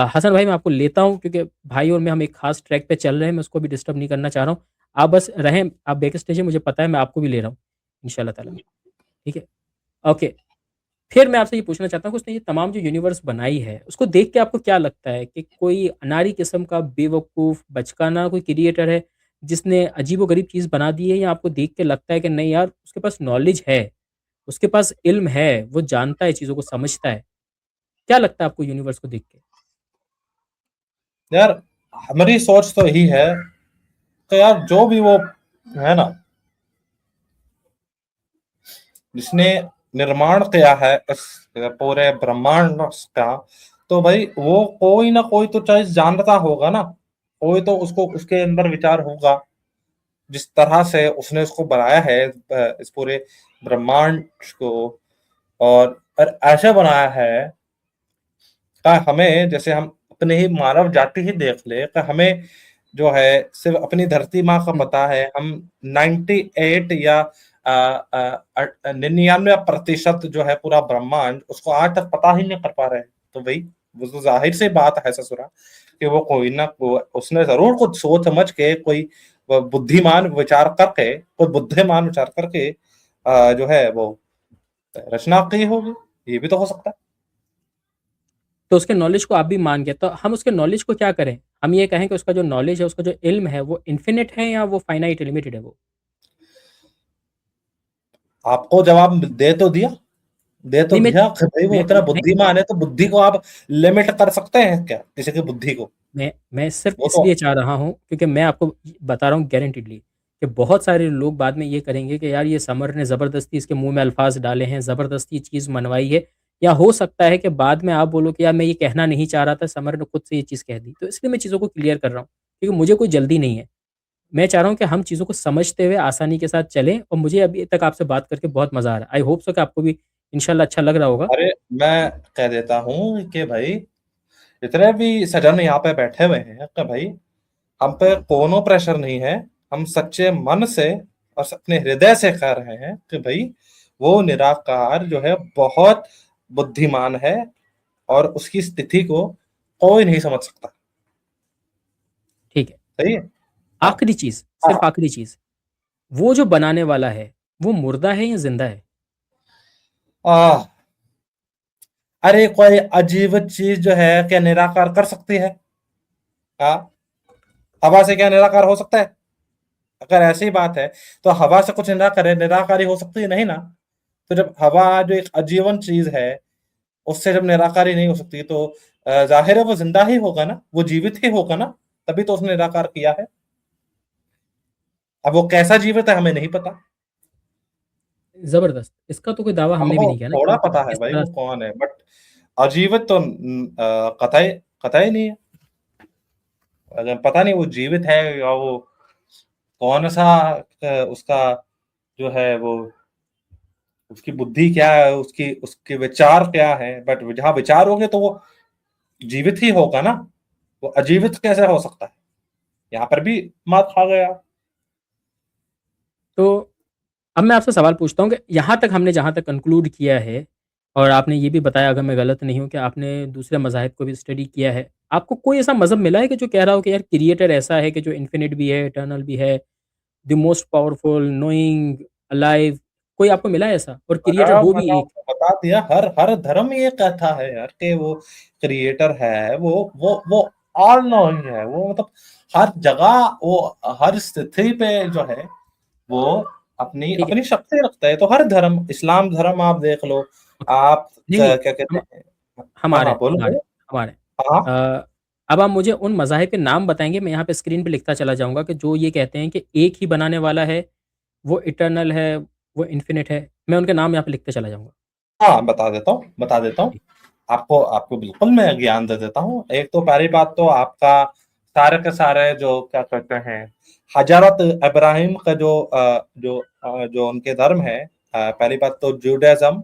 हसन भाई मैं आपको लेता हूँ क्योंकि भाई और मैं हम एक खास ट्रैक पे चल रहे हैं, मैं उसको भी डिस्टर्ब नहीं करना चाह रहा हूँ। आप बस रहें, आप बैक स्टेज हैं, मुझे पता है, मैं आपको भी ले रहा हूँ, इंशाल्लाह ताला, ठीक है? ओके, फिर मैं आपसे ये पूछना चाहता हूँ कि उसने ये तमाम जो यूनिवर्स बनाई है, उसको देख के आपको क्या लगता है कि कोई अनाड़ी किस्म का बेवकूफ़, बचकाना कोई क्रिएटर है, जिसने अजीबो-गरीब चीज़ बना दी है, या आपको देख के लगता है कि नहीं यार, उसके पास नॉलेज है, उसके पास इल्म है, वो जानता है, चीज़ों को समझता है? क्या लगता है आपको यूनिवर्स को देख के? यार हमारी सोच तो यही है कि यार जो भी वो है ना, जिसने निर्माण किया है इस पूरे ब्रह्मांड का, तो भाई वो कोई ना कोई तो चीज जानता होगा ना, कोई तो उसको उसके अंदर विचार होगा, जिस तरह से उसने उसको बनाया है इस पूरे ब्रह्मांड को। और ऐसे बनाया है कि हमें, जैसे हम अपने ही मानव जाति ही देख ले, कि हमें जो है सिर्फ अपनी धरती माँ का हुँ, पता है। हम 98 या 99% जो है पूरा ब्रह्मांड, उसको आज तक पता ही नहीं कर पा रहे हैं। तो भाई वो तो जाहिर सी बात है ससुरा, कि वो कोई ना उसने जरूर कुछ सोच समझ के, कोई बुद्धिमान विचार करके, कोई बुद्धिमान विचार करके जो है वो रचना की होगी। ये भी तो हो सकता है। तो उसके नॉलेज को आप भी मान गए, तो हम उसके नॉलेज को क्या करें? हम ये कहें कि उसका जो नॉलेज है, उसका जो इल्म है, वो इन्फिनिट है या वो फाइनाइट लिमिटेड है वो? आपको जवाब दे तो दिया, दे तो नहीं मैं दिया कि भाई वो मैं इतना मैं बुद्धिमान है, तो बुद्धि को आप लिमिट कर सकते हैं क्या, किसी की बुद्धि को? मैं सिर्फ़ वो तो इसलिए चाह रहा हूँ क्योंकि मैं आपको बता रहा हूँ गारंटीडली कि बहुत सारे लोग बाद में ये करेंगे कि यार ये समर ने ज़बरदस्ती इसके मुँह में अल्फ़ाज़ डाले हैं, ज़बरदस्ती चीज़ मनवाई है, या हो सकता है कि बाद में आप बोलो कि यार मैं ये कहना नहीं चाह रहा था, समर ने खुद से ये चीज़ कह दी। तो इसलिए मैं चीज़ों को क्लियर कर रहा हूँ, क्योंकि मुझे कोई जल्दी नहीं है। मैं चाह रहा हूँ कि हम चीज़ों को समझते हुए आसानी के साथ चलें, और मुझे अभी तक आपसे बात करके बहुत मज़ा आ रहा है। आई होप सो कि आपको भी इंशाल्लाह अच्छा लग रहा होगा। अरे मैं कह देता हूँ कि भाई जितने भी सजन यहाँ पे बैठे हुए हैं, कि भाई हम पे कोनो प्रेशर नहीं है। हम सच्चे मन से और अपने हृदय से कह रहे हैं कि भाई वो निराकार जो है बहुत बुद्धिमान है, और उसकी स्थिति को कोई नहीं समझ सकता। ठीक है। सही है। हाँ। आखिरी चीज़, सिर्फ़ हाँ। आखिरी चीज़, वो जो बनाने वाला है, वो मुर्दा है या ज़िंदा है? आह, अरे कोई अजीब चीज जो है क्या निराकार कर सकती है? हाँ, हवा से क्या निराकार हो सकता है? अगर ऐसी बात है, तो हवा से कुछ निराकारी हो सकती है नहीं ना। तो जब हवा जो एक अजीवन चीज है, उससे जब निराकारी नहीं हो सकती, तो जाहिर है वो जिंदा ही होगा ना, वो जीवित ही होगा ना, तभी तो उसने निराकार किया है। अब वो कैसा जीवित है हमें नहीं पता। ज़बरदस्त! इसका तो कोई दावा हमने भी हमको नहीं किया ना कि थोड़ा वो पता है किस भाई तरह वो से। कौन है, बट अजीवित तो कतई कतई नहीं है। अगर पता नहीं वो जीवित है या वो कौन सा उसका जो है वो, उसकी बुद्धि क्या है, उसकी उसके विचार क्या है। बट जहाँ विचार होंगे तो वो जीवित ही होगा ना, वो अजीवित कैसे हो सकता है? यहाँ पर भी मात खा गया। तो अब मैं आपसे सवाल पूछता हूँ कि यहाँ तक हमने जहाँ तक कंक्लूड किया है, और आपने ये भी बताया, अगर मैं गलत नहीं हूँ, कि आपने दूसरे मज़ाहिब को भी स्टडी किया है। आपको कोई ऐसा मज़हब मिला है कि जो कह रहा हो कि यार क्रिएटर ऐसा है कि जो इन्फिनिट भी है, इटर्नल भी है, the most powerful, knowing, alive, कोई आपको मिला है ऐसा? और क्रिएटर बड़ा वो भी मैंने एक? आपको बता दिया, हर हर धर्म ये कहता है यार कि वो क्रिएटर है, वो ऑल नोइंग है। वो मतलब हर जगह, वो हर स्थिति पे जो है वो अपनी ठीक है। अपनी शक्ति रखता है। तो हर धर्म, इस्लाम धर्म आप देख लो। ओके। आप नहीं, नहीं, क्या कहते हम हैं? हम हाँ आ रहे हाँ, हैं, बोलो हम आ रहे बोलो। हैं, हम आ रहे हाँ। हैं। अब आप मुझे उन मज़ाहिब के नाम बताएँगे, मैं यहाँ पे स्क्रीन पे लिखता चला जाऊँगा, कि जो ये कहते हैं कि एक ही बनाने वाला है, वो इटर्नल है, वो इन्फिनिट है। मैं उनके नाम यहाँ पे लिखते चला जाऊँगा। हाँ, बता देता हूँ, बता देता हूँ। जी, आपको आपको बिल्कुल मैं ज्ञान दे देता हूँ। एक तो पहली बात तो आपका सारे के सारे जो क्या कहते हैं, हजरत इब्राहिम का जो जो उनके धर्म है, पहली बात तो जूडाइज्म,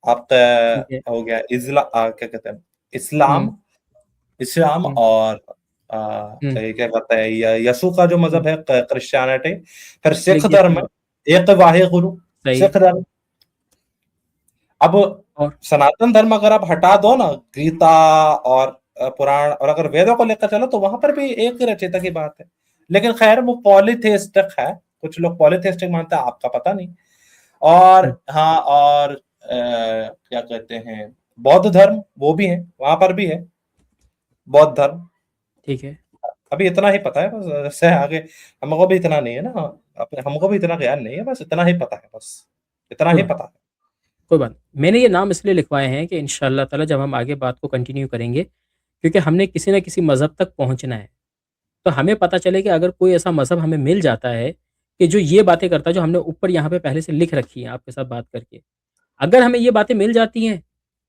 ठीक है। आपका हो गया क्या कहते हैं, इस्लाम, हुँ, इस्लाम हुँ, और हुँ, ये क्या कहते हैं, यसु का जो हुँ। मजहब है, क्रिश्चियनिटी, फिर सिख देखिए धर्म है, एक वाहे गुरु, सही है। सिख धर्म। अब और सनातन धर्म अगर आप हटा दो ना, गीता और पुराण, और अगर वेदों को लेकर चलो तो वहां पर भी एक ही रचयिता की बात है। लेकिन खैर वो पॉलीथेइस्टिक है, कुछ लोग पॉलीथेइस्टिक मानते हैं, आपका पता नहीं। और हुँ, हाँ, और क्या कहते हैं, बौद्ध धर्म वो भी है, वहां पर भी है बौद्ध धर्म। ठीक है। अभी इतना ही पता है बस, इससे आगे हमको भी इतना नहीं है ना, हमको भी इतना ज्ञान नहीं है, बस इतना ही पता है, बस इतना कोई ही बात पता है। कोई बात नहीं। मैंने ये नाम इसलिए लिखवाए हैं कि इंशाअल्लाह ताला जब हम आगे बात को कंटिन्यू करेंगे, क्योंकि हमने किसी न किसी मज़हब तक पहुँचना है। तो हमें पता चले कि अगर कोई ऐसा मज़हब हमें मिल जाता है कि जो ये बातें करता है, जो हमने ऊपर यहाँ पे पहले से लिख रखी हैं आपके साथ बात करके। अगर हमें ये बातें मिल जाती हैं,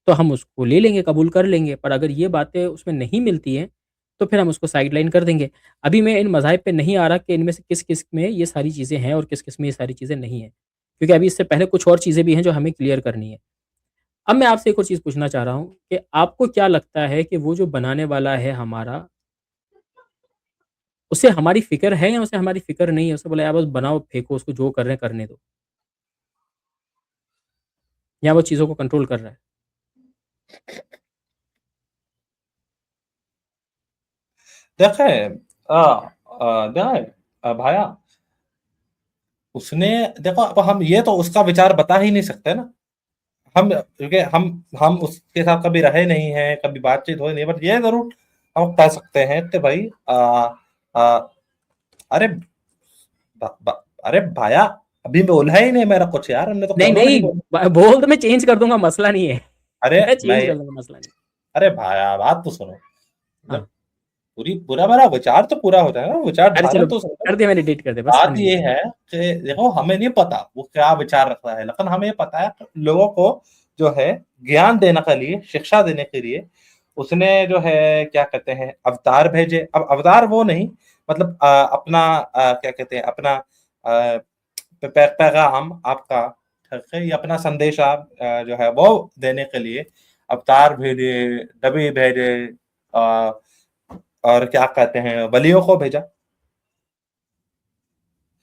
तो हम उसको ले लेंगे, कबूल कर लेंगे। पर अगर ये बातें उसमें नहीं मिलती हैं, तो फिर हम उसको साइडलाइन कर देंगे। अभी मैं इन मज़ाहिब पे नहीं आ रहा कि इनमें से किस-किस में ये सारी चीज़ें हैं और किस-किस में ये सारी चीज़ें नहीं हैं। क्योंकि अभी इससे पहले कुछ और चीज़ें भी हैं जो हमें क्लियर करनी है। अब मैं आपसे एक और चीज़ पूछना चाह रहा हूँ कि आपको क्या लगता है कि वो जो बनाने वाला है हमारा, उसे हमारी फ़िक्र है या उसे हमारी फ़िक्र नहीं है? उसे बोला यार बस बनाओ, फेंको उसको, जो कर रहे हैं करने दो। या वो चीज़ों को कंट्रोल कर रहा है? देखें, देखें, भाया, उसने, देखो अब हम ये तो उसका विचार बता ही नहीं सकते ना, हम, क्योंकि हम उसके साथ कभी रहे नहीं हैं, कभी बातचीत हुई नहीं, बट ये ज़रूर हम कह सकते हैं कि भाई आ, अरे अरे भाया, अभी बोला ही नहीं मेरा कुछ यार, हमने तो नहीं, कौनो नहीं, नहीं बोला। बोल तो मैं चेंज कर दूँगा, मसला नहीं है। अरे मैं मैं चेंज कर लूँगा, मसला नहीं। अरे भाया, बात तो सुनो, हाँ, जब पूरा मेरा विचार तो पूरा होता है ना, अरे विचारधारा चलो तो समझो। कर दिया मैंने, डिलीट कर दिया, बस बात करने ये दीजिए। है कि देखो, हमें नहीं पता वो क्या विचार रख रहा है, लेकिन हमें पता है कि लोगों को जो है ज्ञान देने के लिए, शिक्षा देने के लिए उसने जो है क्या कहते हैं, अवतार भेजे। अब अवतार वो नहीं, मतलब अपना क्या कहते हैं, अपना पैगाम आपका, ठीक है, ये अपना संदेश आप जो है वो देने के लिए अवतार भेजे, नबी भेजे, अ, और क्या कहते हैं, वलियों को भेजा।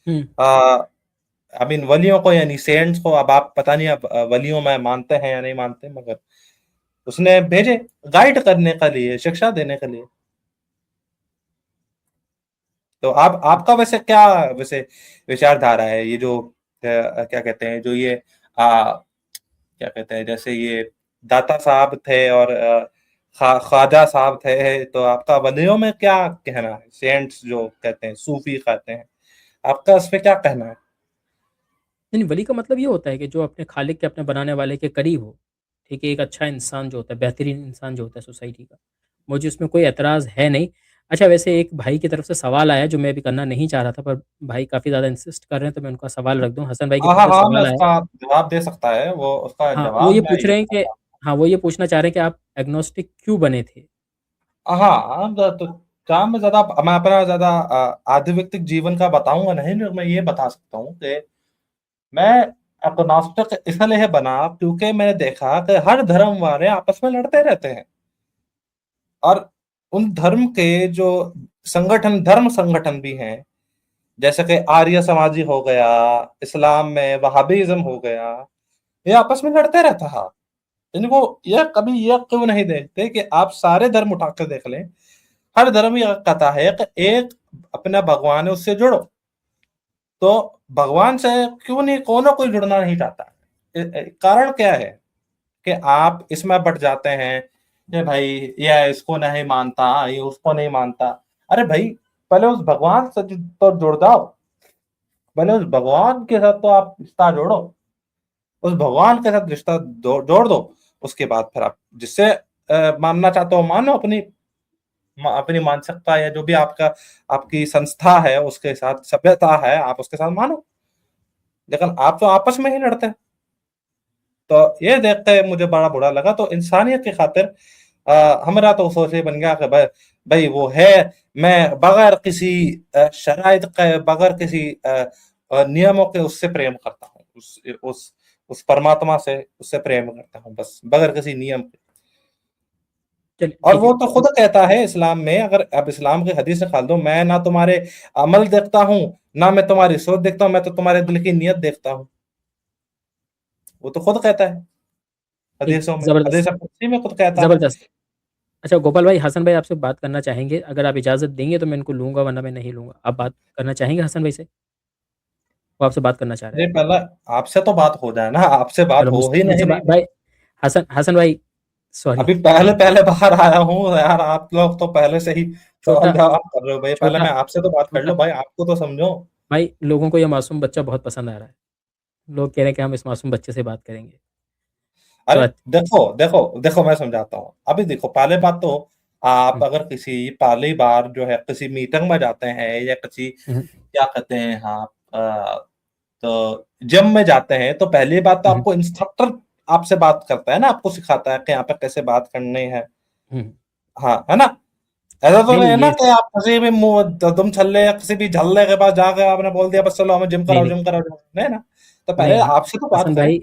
हुँ, आई मीन वलियों को, यानी सेंट्स को। अब आप पता नहीं, अब वलियों में मानते हैं या नहीं मानते, मगर उसने भेजे गाइड करने के लिए, शिक्षा देने के लिए। तो आप, आपका वैसे क्या, वैसे विचारधारा है, ये जो क्या कहते हैं, जो ये क्या कहते हैं, जैसे ये दाता साहब थे और ख्वाजा साहब थे, तो आपका वलियों में क्या कहना है, सेंट्स जो कहते हैं, सूफी कहते हैं, आपका इस पे क्या कहना है? नहीं, वली का मतलब ये होता है कि जो अपने खालिक के, अपने बनाने वाले के करीब हो, ठीक है? एक अच्छा इंसान जो होता है, बेहतरीन इंसान जो होता है सोसाइटी का, मुझे उसमें कोई एतराज़ है नहीं। अच्छा, वैसे एक भाई की तरफ से सवाल आया जो मैं अभी करना नहीं चाह रहा था, पर भाई काफ़ी ज़्यादा इंसिस्ट कर रहे हैं, तो मैं उनका सवाल रख दूँ। हसन भाई की हाँ तरफ हाँ से हाँ, मैं सवाल आया। उसका जवाब दे सकता है, वो उसका हाँ, वो ये जवाब मैं पूछ ये रहे हैं कि, दूंगा। हाँ, वो ये पूछना चाह रहे हैं कि आप एग्नोस्टिक क्यों बने थे? हाँ, तो क्या मैं ज्यादा, मैं अपना ज्यादा आध्यात्मिक जीवन का बताऊंगा नहीं, लेकिन मैं ये बता सकता हूँ कि मैं एग्नोस्टिक इसलिए बना क्योंकि मैंने देखा कि हर धर्म वाले आपस में लड़ते रहते हैं, और उन धर्म के जो संगठन, धर्म संगठन भी हैं, जैसे कि आर्य समाजी हो गया, इस्लाम में वहाबिज्म हो गया, ये आपस में लड़ते रहता है। इनको ये कभी ये क्यों नहीं देखते कि आप सारे धर्म उठा कर देख लें, हर धर्म ये कहता है कि एक अपना भगवान है, उससे जुड़ो। तो भगवान से क्यों नहीं, कोई जुड़ना नहीं चाहता? कारण क्या है कि आप इसमें बढ़ जाते हैं कि भाई ये इसको नहीं मानता, ये उसको नहीं मानता। अरे भाई, पहले उस भगवान से तो जुड़ जाओ, पहले उस भगवान के साथ तो आप रिश्ता जोड़ो, उस भगवान के साथ रिश्ता जोड़ दो। उसके बाद फिर आप जिससे मानना चाहते हो मानो, अपनी मानसिकता या जो भी आपका, आपकी संस्था है उसके साथ, सभ्यता है, आप उसके साथ मानो। लेकिन आप तो आपस में ही लड़ते हैं। तो ये देख के मुझे बड़ा बुरा लगा। तो इंसानियत की खातिर हमारा तो सोच ये बन गया कि भाई, वो है, मैं बगैर किसी शराइत के, बगैर किसी नियमों के उससे प्रेम करता हूँ, उस उस परमात्मा से उससे प्रेम करता हूँ बस, बगैर किसी नियम के। चलिए और ठीक वो है। तो खुद कहता है इस्लाम में, अगर आप इस्लाम की हदीस निकाल दो, मैं ना तुम्हारे अमल देखता हूँ, ना मैं तुम्हारी सोच देखता हूँ, मैं तो तुम्हारे दिल की नीयत देखता हूँ। वो तो खुद कहता है ठीक, हदीसों में, ज़बरदस्त, हदीस कुदसी में खुद कहता है। ज़बरदस्त। अच्छा गोपाल भाई, हसन भाई आपसे बात करना चाहेंगे, अगर आप इजाज़त देंगे तो मैं इनको लूँगा, वरना मैं नहीं लूँगा। आप बात करना चाहेंगे हसन भाई से? वो आपसे बात करना चाह रहे अरे हैं। पहले आपसे तो बात हो जाए ना, आपसे बात चलो हो ही मुझसे नहीं बा रही। भाई, हसन हसन भाई, सॉरी। अभी पहले पहले बाहर आया हूँ यार, आप लोग तो पहले से ही सवाल छोटा जवाब कर रहे हो भाई, पहले छोटा मैं आपसे तो बात कर छोटा लो भाई, आपको तो समझो। भाई, लोगों को ये मासूम बच्चा बहुत पसंद आ रहा है। लोग कह रहे हैं कि हम इस मासूम बच्चे से बात करेंगे। तो अरे देखो देखो देखो, मैं समझाता हूँ। अभी देखो, पहले बात तो, आप हुँ, अगर किसी पहली बार जो है किसी मीटिंग में जाते हैं या किसी, हुँ, क्या कहते हैं आप, तो जिम में जाते हैं, तो पहली बात तो हुँ, आपको इंस्ट्रक्टर आपसे बात करता है ना, आपको सिखाता है कि यहाँ पे कैसे बात करनी है। हुँ। हाँ, है ना? ऐसा तो नहीं, नहीं नहीं है ना ये कि आप किसी भी दुम छल्ले या किसी भी झल्ले के पास जाके आपने बोल दिया बस चलो हमें जिम नहीं, कराओ, नहीं, जिम कराओ, नहीं ना? तो नहीं, पहले नहीं। आपसे तो बात हसन करें। भाई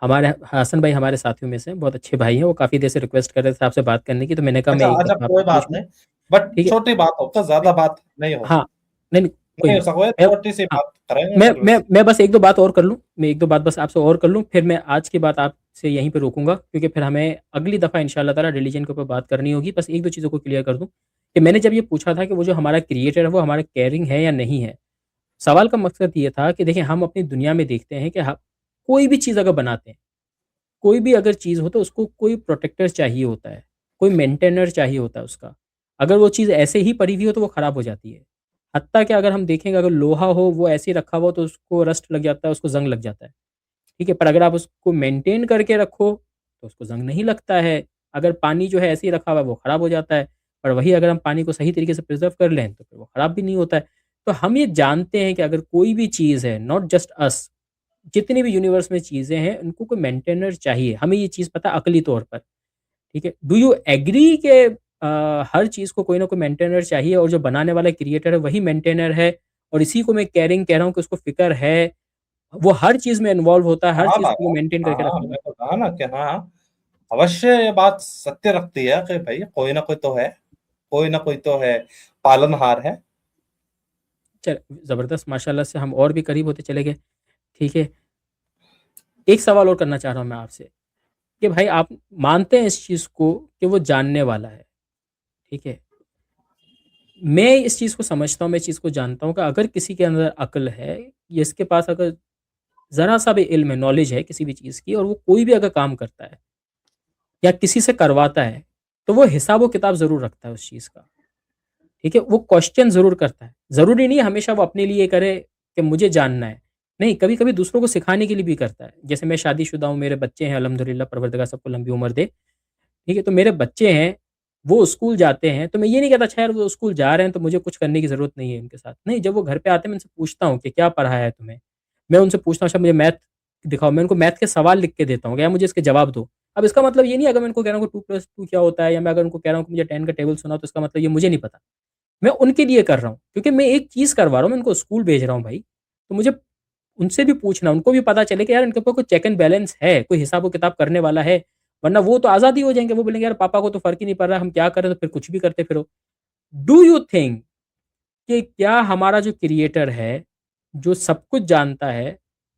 हमारे हसन भाई हमारे साथियों में से हैं, बहुत अच्छे भाई हैं, वो काफ़ी देर से रिक्वेस्ट कर रहे थे आपसे बात करने की, तो मैंने कहा अच्छा मैं एक अच्छा, दफ़ा कोई आपसे बात पूछ लूँ, नहीं, बट ठीक है? छोटी बात हो, तो मैं ज्यादा बात नहीं हो, हाँ, नहीं, नहीं, कोई नहीं हो नहीं। सको, मैं छोटी सी हाँ, बात करेंगे मैं फिर मैं बस। मैं बस 1-2 बात और कर लूँ, मैं 1-2 बात बस आपसे और कर लूँ, फिर मैं आज की बात आपसे यहीं पे रोकूँगा, क्योंकि फिर हमें अगली दफ़ा इंशाअल्लाह ताला रिलिजन के ऊपर बात करनी होगी। बस 1-2 चीज़ों को क्लियर कर दूँ, कि मैंने जब ये पूछा था कि वो जो हमारा क्रिएटर है, वो हमारा केयरिंग है या नहीं है? सवाल का मकसद ये था कि देखिए, हम अपनी दुनिया में देखते हैं कि ह कोई भी चीज़ अगर बनाते हैं, कोई भी अगर चीज़ हो तो उसको कोई प्रोटेक्टर चाहिए होता है, कोई मेंटेनर चाहिए होता है उसका। अगर वो चीज़ ऐसे ही पड़ी हुई हो तो वो ख़राब हो जाती है। हत्ता कि अगर हम देखेंगे, अगर लोहा हो वो ऐसे ही रखा हुआ हो तो उसको रस्ट लग जाता है, उसको ज़ंग लग जाता है। ठीक है? पर अगर आप उसको मेंटेन करके रखो तो उसको ज़ंग नहीं लगता है। अगर पानी जो है ऐसे ही रखा हुआ है वो ख़राब हो जाता है। पर वही अगर हम पानी को सही तरीके से प्रिज़र्व कर लें तो फिर वो ख़राब भी नहीं होता है। तो हम ये जानते हैं कि अगर कोई भी चीज़ है, नॉट जस्ट अस, जितनी भी यूनिवर्स में चीज़ें हैं, उनको कोई मेंटेनर चाहिए। हमें ये चीज़ पता है अक़ली तौर पर, ठीक है? डू यू एग्री कि हर चीज़ को कोई ना कोई मेंटेनर चाहिए, और जो बनाने वाला क्रिएटर है वही मेंटेनर है, और इसी को मैं केयरिंग कह रहा हूँ कि उसको फ़िक्र है, वो हर चीज़ में इन्वॉल्व होता है, हर हाँ चीज़ भाई, को वो मेंटेन हाँ करके हाँ, रखता है। हमने तो कहा ना कि हाँ, अवश्य ये बात सत्य रखती है कि भाई कोई ना कोई तो है, कोई ना कोई तो है, पालनहार है। चल ज़बरदस्त, माशाल्लाह से हम और भी करीब होते चले गए, ठीक है? एक सवाल और करना चाह रहा हूँ मैं आपसे, कि भाई आप मानते हैं इस चीज़ को कि वो जानने वाला है, ठीक है? मैं इस चीज़ को समझता हूँ, मैं इस चीज़ को जानता हूँ कि अगर किसी के अंदर अक्ल है, या इसके पास अगर ज़रा-सा भी इल्म है, नॉलेज है किसी भी चीज़ की, और वो कोई भी अगर काम करता है या किसी से करवाता है, तो वो हिसाब-व-किताब ज़रूर रखता है उस चीज़ का, ठीक है? वो क्वेश्चन ज़रूर करता है। ज़रूरी नहीं है हमेशा वो अपने लिए करे कि मुझे जानना है। नहीं, कभी-कभी दूसरों को सिखाने के लिए भी करता है। जैसे मैं शादीशुदा हूँ, मेरे बच्चे हैं, अल्हम्दुलिल्लाह, परवरदिगार सबको लंबी उम्र दे। ठीक है? तो मेरे बच्चे हैं, वो स्कूल जाते हैं, तो मैं ये नहीं कहता अच्छा यार वो स्कूल जा रहे हैं तो मुझे कुछ करने की ज़रूरत नहीं है इनके साथ। नहीं, जब वो घर पे आते हैं मैं उनसे पूछता हूँ कि क्या पढ़ाया है तुम्हें? मैं उनसे पूछता हूँ अच्छा मुझे मैथ दिखाओ, मैं उनको मैथ के सवाल लिख के देता हूँ कि यार मुझे इसके जवाब दो। अब इसका मतलब ये नहीं है अगर मैं उनको कह रहा हूँ कि 2+2 क्या होता है, या मैं अगर उनको कह रहा हूँ कि मुझे 10 का टेबल सुनाओ, तो इसका मतलब ये मुझे नहीं पता। मैं उनके लिए कर रहा हूँ, क्योंकि मैं एक चीज़ करवा रहा हूँ, मैं उनको स्कूल भेज रहा हूँ भाई। तो मुझे उनसे भी पूछना, उनको भी पता चले कि यार इनके ऊपर कोई चेक एंड बैलेंस है, कोई हिसाब-किताब करने वाला है। वरना वो तो आज़ाद ही हो जाएँगे, वो बोलेंगे यार पापा को तो फ़र्क ही नहीं पड़ रहा, हम क्या करें, तो फिर कुछ भी करते फिरो। डू यू थिंक कि क्या हमारा जो क्रिएटर है, जो सब कुछ जानता है,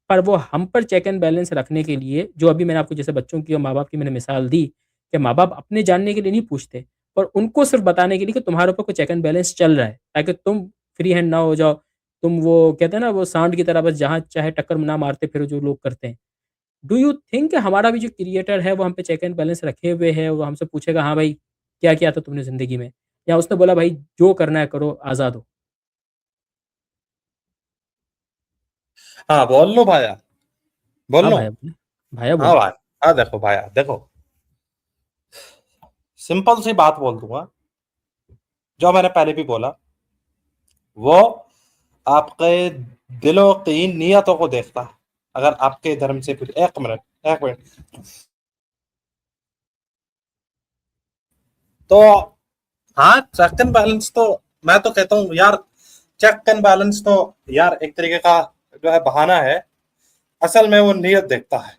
पर वो हम पर चेक एंड बैलेंस रखने के लिए, जो अभी मैंने आपको जैसे बच्चों की और माँ-बाप की मैंने मिसाल दी, कि माँ-बाप अपने जानने के लिए नहीं पूछते, पर उनको सिर्फ़ बताने के लिए कि तुम्हारे ऊपर कोई चेक एंड बैलेंस चल रहा है, ताकि तुम फ्री हैंड ना हो जाओ। तुम वो कहते हैं ना, वो सांड की तरह बस जहाँ चाहे टक्कर ना मारते फिरो, जो लोग करते हैं। डू यू थिंक हमारा भी जो क्रिएटर है वो हम पे चेक एंड बैलेंस रखे हुए है, वो हमसे पूछेगा हाँ भाई, क्या किया था तुमने ज़िंदगी में? या उसने बोला भाई जो करना है करो, आज़ाद हो? हाँ, बोल लो भाया, बोल हाँ लो। भाया बोलिए, भाया हाँ बोलिए। भाई, हाँ देखो भाया, देखो, सिंपल सी बात बोल दूंगा, जो मैंने पहले भी बोला, वो आपके दिलों की नियतों को देखता है। अगर आपके धर्म से कुछ, एक मिनट, एक मिनट, तो हाँ, चेक एंड बैलेंस तो, मैं तो कहता हूँ यार, चेक एंड बैलेंस तो यार एक तरीके का जो है बहाना है, असल में वो नीयत देखता है।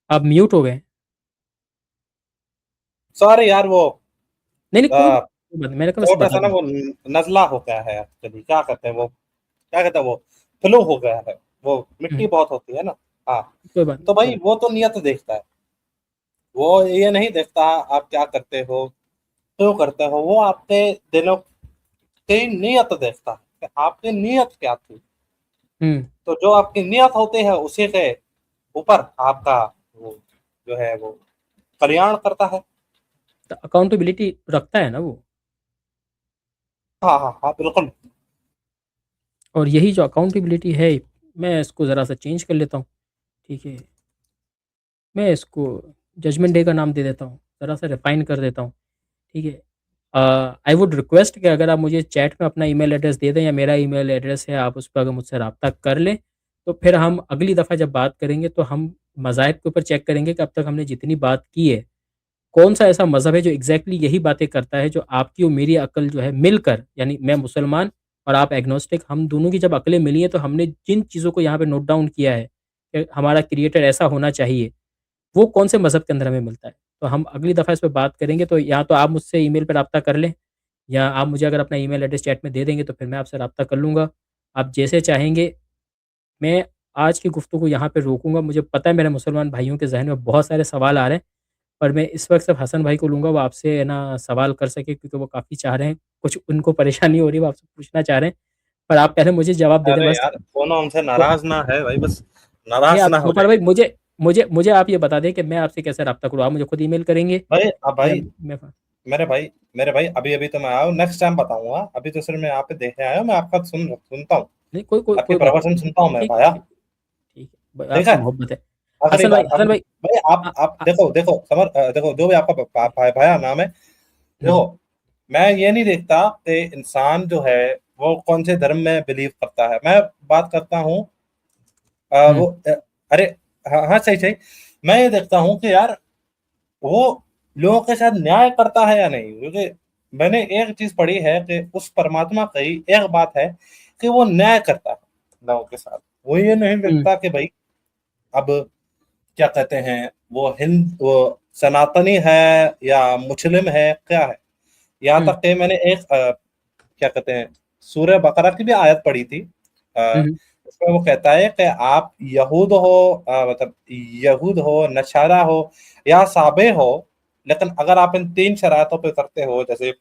आप म्यूट हो गए। सॉरी यार, वो नहीं नहीं, कोई आ, कोई बात नहीं, मैंने कहा बस थोड़ा बता सा ना दूं। वो नजला हो गया है एक्चुअली, क्या कहते हैं वो, क्या कहते हैं वो, फ्लो हो गया है, वो मिट्टी बहुत होती है ना। हाँ। कोई बात नहीं, तो कोई भाई बात वो तो नियत देखता है, वो ये नहीं देखता आप क्या करते हो, क्यों करते हो, वो आपके दिलों की नियत देखता है कि आपकी नियत क्या थी। हम्म। तो जो आपकी नियत होती है उसी के ऊपर आपका वो जो है वो कल्याण करता है। तो अकाउंटेबिलिटी रखता है ना वो। हाँ हाँ हाँ, बिल्कुल। और यही जो अकाउंटेबिलिटी है, मैं इसको ज़रा सा चेंज कर लेता हूँ। ठीक है, मैं इसको जजमेंट डे का नाम दे देता हूँ, ज़रा सा रिफाइन कर देता हूँ। ठीक है। आई वुड रिक्वेस्ट कि अगर आप मुझे चैट में अपना ईमेल एड्रेस दे दें, या मेरा ईमेल एड्रेस है, आप उस पर अगर मुझसे रब्ता कर लें, तो फिर हम अगली दफ़ा जब बात करेंगे तो हम मज़ाहिब के ऊपर चेक करेंगे कि अब तक हमने जितनी बात की है, कौन सा ऐसा मज़हब है जो एग्जैक्टली यही बातें करता है जो आपकी और मेरी अकल जो है मिलकर, यानी मैं मुसलमान और आप एग्नोस्टिक, हम दोनों की जब अकलें मिली हैं तो हमने जिन चीज़ों को यहाँ पे नोट डाउन किया है कि हमारा क्रिएटर ऐसा होना चाहिए, वो कौन से मज़हब के अंदर हमें मिलता है। तो हम अगली दफ़ा इस पे बात करेंगे, तो या तो आप मुझसे ईमेल पे राब्ता कर लें, या आप मुझे अगर अपना ईमेल एड्रेस चैट में दे देंगे तो फिर मैं आपसे राब्ता कर लूँगा। आप जैसे चाहेंगे। मैं आज की गुफ्तगू यहाँ पे रोकूँगा। मुझे पता है मेरे मुसलमान भाइयों के ज़हन में बहुत सारे सवाल आ रहे हैं, पर मैं इस वक़्त सिर्फ़ हसन भाई को लूँगा, वो आपसे है ना सवाल कर सकें, क्योंकि वो काफ़ी चाह रहे हैं, कुछ उनको परेशानी हो रही है, वो आपसे पूछना चाह रहे हैं। पर आप पहले मुझे जवाब दे दें अरे बस। यार, दोनों हमसे तो नाराज ना है भाई, बस नहीं, नाराज आप ना हो गोपाल जाए। भाई, मुझे मुझे मुझे आप ये बता दें कि मैं आपसे कैसे राब्ता करूँ? आप मुझे खुद ईमेल करेंगे भाई अब या भाई, मैं मेरे भाई, मेरे भाई, अभी अभी तो मैं आया हूँ, नेक्स्ट टाइम बताऊंगा, अभी तो सिर्फ मैं यहाँ पे देखने आया हूँ, मैं आपका सुनता हूँ, नहीं, कोई कोई आपकी कोई बात प्रवचन नहीं। सुनता हूँ मैं ठीक भाया। ठीक ठीक है। ठीक है। आपसे मोहब्बत है। आखिरी हसन भाई, बार, हसन आखिरी, भाई। भाई अ आप अ, देखो देखो समर, देखो जो भी आपका भाया नाम है, हुँ, देखो, मैं ये नहीं देखता कि इंसान जो है वो कौन से धर्म में बिलीव करता है, मैं बात करता हूँ हुँ, अरे, हाँ हाँ, सही सही, मैं ये देखता हूँ कि यार वो लोगों के साथ न्याय करता है या नहीं, क्योंकि मैंने एक चीज पढ़ी है कि उस परमात्मा की एक बात है कि वो न्याय करता है लोगों के साथ। वो ये नहीं हुँ, देखता कि भाई अब क्या कहते हैं, वो सनातनी है या मुस्लिम है, क्या है। यहाँ हुँ, तक कि मैंने एक क्या कहते हैं, सूरह बकरा की भी आयत पढ़ी थी। हुँ, अ, हुँ, उसमें वो कहता है कि आप यहूद हो, मतलब यहूद हो, नशारा हो या साबे हो, लेकिन अगर आप इन तीन शरातों पे करते हो, जैसे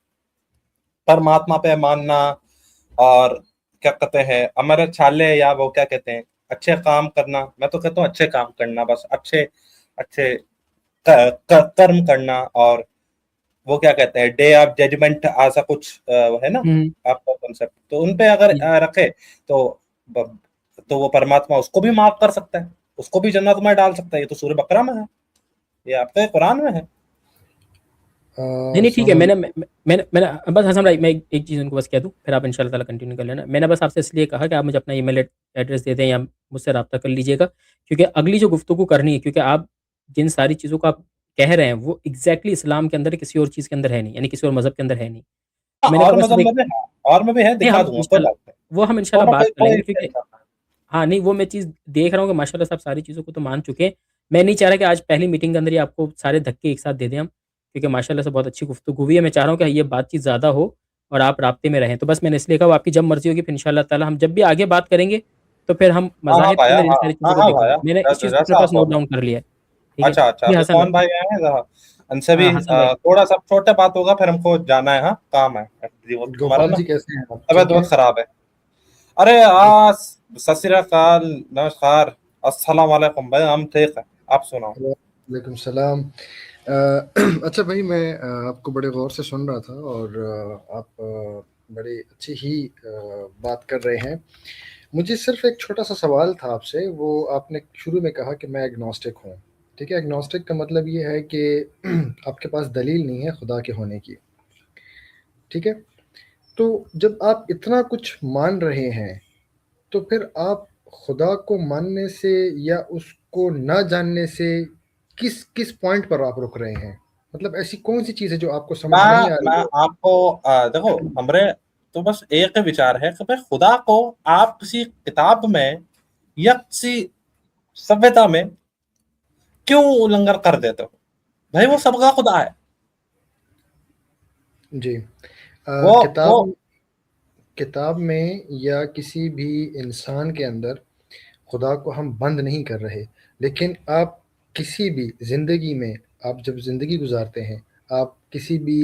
परमात्मा पे मानना, और क्या कहते हैं अमर छाले, या वो क्या कहते हैं अच्छे काम करना, मैं तो कहता हूँ अच्छे काम करना, बस अच्छे अच्छे कर्म करना, और वो क्या कहते हैं डे ऑफ जजमेंट ऐसा कुछ है ना हुँ, आपका कॉन्सेप्ट, तो उन पे अगर जी। रखे तो ब- तो वो परमात्मा उसको भी माफ कर सकता है, उसको भी जन्नत में डाल सकता है। ये तो सूर्य बकरा में है, ये आपके कुरान में है। नहीं, नहीं, ठीक है। अस्सलाम मैंने बस हसन भाई, मैं एक चीज़ उनको बस कह दूँ, फिर आप इंशाअल्लाह ताला कंटिन्यू कर लेना। मैंने बस आपसे इसलिए कहा कि आप मुझे अपना ईमेल एड्रेस दे दें, या मुझसे राब्ता कर लीजिएगा, क्योंकि अगली जो गुफ्तगू करनी है, क्योंकि आप जिन सारी चीज़ों को आप कह रहे हैं, वो एग्ज़ैक्टली इस्लाम के अंदर है, किसी और चीज़ के अंदर है नहीं, यानी किसी और मज़हब के अंदर है नहीं। हाँ, तो मैंने और कहा बस मजहब एक, में भी है, और में भी है, नहीं, दिखा हम दूंगा, कोई बात नहीं। इंशाल्लाह वो हम इंशाल्लाह दोनों बात कोई कर कोई लेंगे, क्योंकि टेंशन नहीं। हाँ, नहीं, वो मैं चीज़ देख रहा हूँ कि माशाल्लाह से आप सारी चीज़ों को तो मान चुके हैं। मैं नहीं चाह रहा कि आज पहली मीटिंग के अंदर ही आपको सारे धक्के एक साथ दे दें हम, क्योंकि माशाल्लाह से बहुत अच्छी गुफ्तगू हुई है। मैं चाह रहा हूँ कि ये बातचीत ज़्यादा हो और आप राब्ते में रहें। तो बस मैंने इसलिए कहा, वो आपकी जब मर्ज़ी होगी, फिर इंशाअल्लाह ताला हम जब भी आगे बात करेंगे, तो फिर हम हाँ हाँ मज़ाहिब के भाया, अंदर इन हाँ सारी चीज़ों हाँ को हाँ देखेंगे। भाया, मैंने इस चीज़ को अपने जैसा पास आप नोट बोलो। डाउन कर लिया है। ठीक है? अच्छा अच्छा, जी, तो हसन भाई। कौन भाई आए हैं जरा, उनसे भी हाँ, हसन भाई। थोड़ा सा छोटा बात होगा, फिर हमको जाना है, हाँ काम है जी, वो हमारा गोपाल ना जी कैसे हैं आप? तबीयत ठीक बहुत हैं? खराब है। अरे सत श्री अकाल, नमस्कार, अस्सलाम वालेकुम भाई, हम ठीक है, आप सुनाओ। वालेकुम सलाम। अच्छा भाई, मैं आपको बड़े गौर से सुन रहा था, और आप बड़ी अच्छी ही बात कर रहे हैं। मुझे सिर्फ एक छोटा सा सवाल था आपसे। वो आपने शुरू में कहा कि मैं एग्नोस्टिक हूँ। ठीक है, एग्नोस्टिक का मतलब ये है कि आपके पास दलील नहीं है खुदा के होने की। ठीक है, तो जब आप इतना कुछ मान रहे हैं, तो फिर आप खुदा को मानने से या उसको ना जानने से किस किस पॉइंट पर आप रुक रहे हैं? मतलब ऐसी कौन सी चीज़ है जो आपको समझ नहीं आ मैं रही है? आपको देखो, हमरे तो बस एक विचार है कि भाई खुदा को आप किसी किताब में या किसी सभ्यता में क्यों उल्लंघन कर देते हो? भाई वो सबका खुदा है। जी। वो वो किताब में या किसी भी इंसान के अंदर खुदा को हम बंद नहीं कर रहे, लेकिन आप किसी भी ज़िंदगी में, आप जब ज़िंदगी गुजारते हैं, आप किसी भी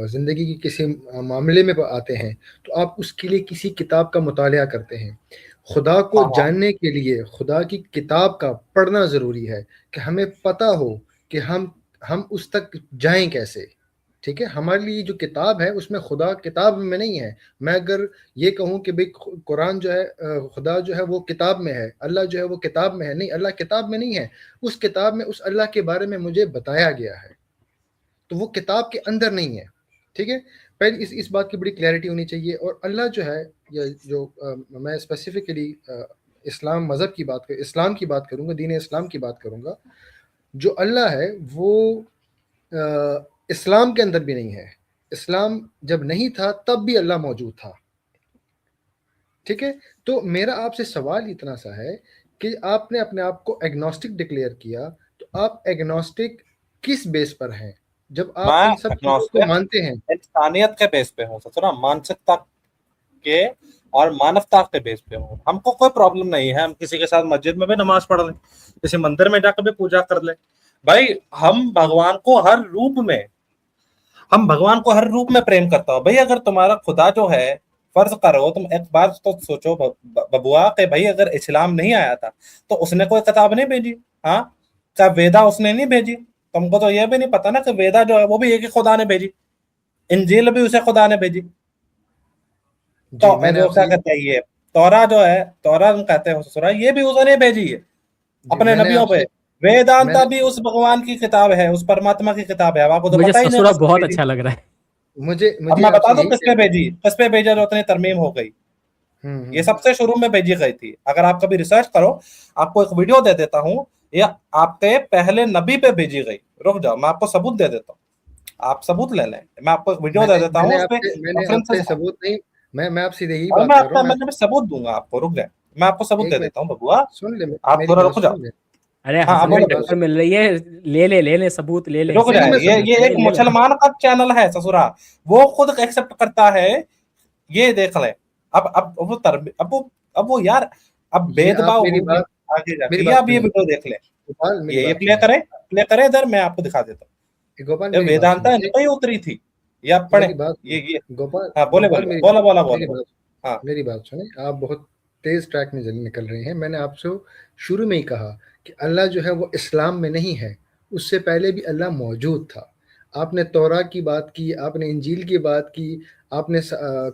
ज़िंदगी की किसी मामले में आते हैं, तो आप उसके लिए किसी किताब का मुतालिया करते हैं। खुदा को हाँ हाँ जानने के लिए खुदा की किताब का पढ़ना ज़रूरी है, कि हमें पता हो कि हम उस तक जाएँ कैसे। ठीक है? हमारे लिए जो किताब है उसमें खुदा किताब में नहीं है। मैं अगर ये कहूँ कि भई कुरान जो है, खुदा जो है वो किताब में है, अल्लाह जो है वो किताब में है, नहीं, अल्लाह किताब में नहीं है। उस किताब में उस अल्लाह के बारे में मुझे बताया गया है, तो वो किताब के अंदर नहीं है। ठीक है? पहले इस बात की बड़ी क्लैरिटी होनी चाहिए। और अल्लाह जो है, या जो मैं स्पेसिफिकली इस्लाम मज़हब की बात इस्लाम की बात करूँगा, दीन इस्लाम की बात करूँगा। जो अल्लाह है वो इस्लाम के अंदर भी नहीं है। इस्लाम जब नहीं था तब भी अल्लाह मौजूद था। ठीक है? तो मेरा आपसे सवाल इतना सा है कि आपने अपने आप को एग्नोस्टिक डिक्लेयर किया, तो आप एग्नोस्टिक किस बेस पर हैं? जब आप मैं इन सब चीज़ों को एग्नोस्टिक मानते हैं। इंसानियत के बेस पे हूँ, सचुरा मानसिकता के और मानवता के बेस पे हूँ। हमको कोई प्रॉब्लम नहीं है, हम किसी के साथ मस्जिद में भी नमाज पढ़ लें, किसी मंदिर में जाकर भी पूजा कर ले। भाई हम भगवान को हर रूप में प्रेम करता हो। भाई अगर तुम्हारा खुदा जो है, फर्ज करो तुम एक बार तो सोचो बबुआ कि भाई अगर इस्लाम नहीं आया था तो उसने कोई किताब नहीं भेजी? हाँ, क्या वेदा उसने नहीं भेजी? तुमको तो यह भी नहीं पता ना कि वेदा जो है वो भी एक ही खुदा ने भेजी, इंजील भी उसे खुदा ने भेजी। जी, मैंने जो क्या आपसे कहते हैं ये तौरा जो है, तौरा हम कहते हैं ससुरा, ये भी उसने भेजी है जी, अपने मैंने नबियों पे। आपसे वेदांता मैंने भी उस भगवान की किताब है, उस परमात्मा की किताब है। अब आपको तो मुझे पता ही नहीं ससुरा किसने बहुत भेजी। अच्छा लग रहा है। मुझे अब मुझे मैं बता आपसे दूं यही किस पे कहना। भेजी, किस पे भेजा जो इतनी तरमीम हो गई। ये हुँ। सबसे शुरू में भेजी गई थी। अगर आप कभी रिसर्च करो, आपको एक वीडियो दे देता हूँ, या आपके पहले नबी पे भेजी गई। रुक जाओ, मैं आपको सबूत दे देता हूँ, आप सबूत ले लें। मैं आपको एक वीडियो दे मैंने देता हूँ, मैंने उस पे आपसे रेफरेंसेस हैं। सबूत नहीं, मैं आपसे यही और बात कर रहा हूँ। मैं मैं भी सबूत दूंगा आपको, रुक जाए, मैं आपको सबूत एक दे मिनट देता हूँ बबुआ। सुन ले, आप मेरी थोड़ा बात रुक जाओ। सुन ले। अरे हाँ, आप हंसने बोलो मेरी की बात बोलो। टक्कर सुन। मिल रही है। ले ले सबूत ले ले। रुक नहीं, नहीं, जाए, मैं ये सबूत एक ले ले। मुसलमान का चैनल है ससुरा, वो खुद एक्सेप्ट करता है। ये देख ले। अब वो यार, अब ये आप भेदभाव मेरी होंगे बात आगे मेरी जाके। ये बात अब ये सुनिए। वीडियो देख ले। गोपाल, मेरी ये बात प्ले सुनिए। करे, प्ले करे इधर, मैं आपको दिखा देता हूँ। गोपाल, ये मेरी बात वेदांता है सुनिए। तो ये उतरी थी, ये आप पढ़े। मेरी बात सुनिए। ये गोपाल, हाँ, बोले गोपाल, बोले बोला बोला मेरी बोला। बात हाँ मेरी बात सुने। आप बहुत तेज ट्रैक में निकल रहे हैं। मैंने आपसे शुरू में ही कहा कि अल्लाह जो है वो इस्लाम में नहीं है, उससे पहले भी अल्लाह मौजूद था। आपने तौरा की बात की, आपने इंजील की बात की, आपने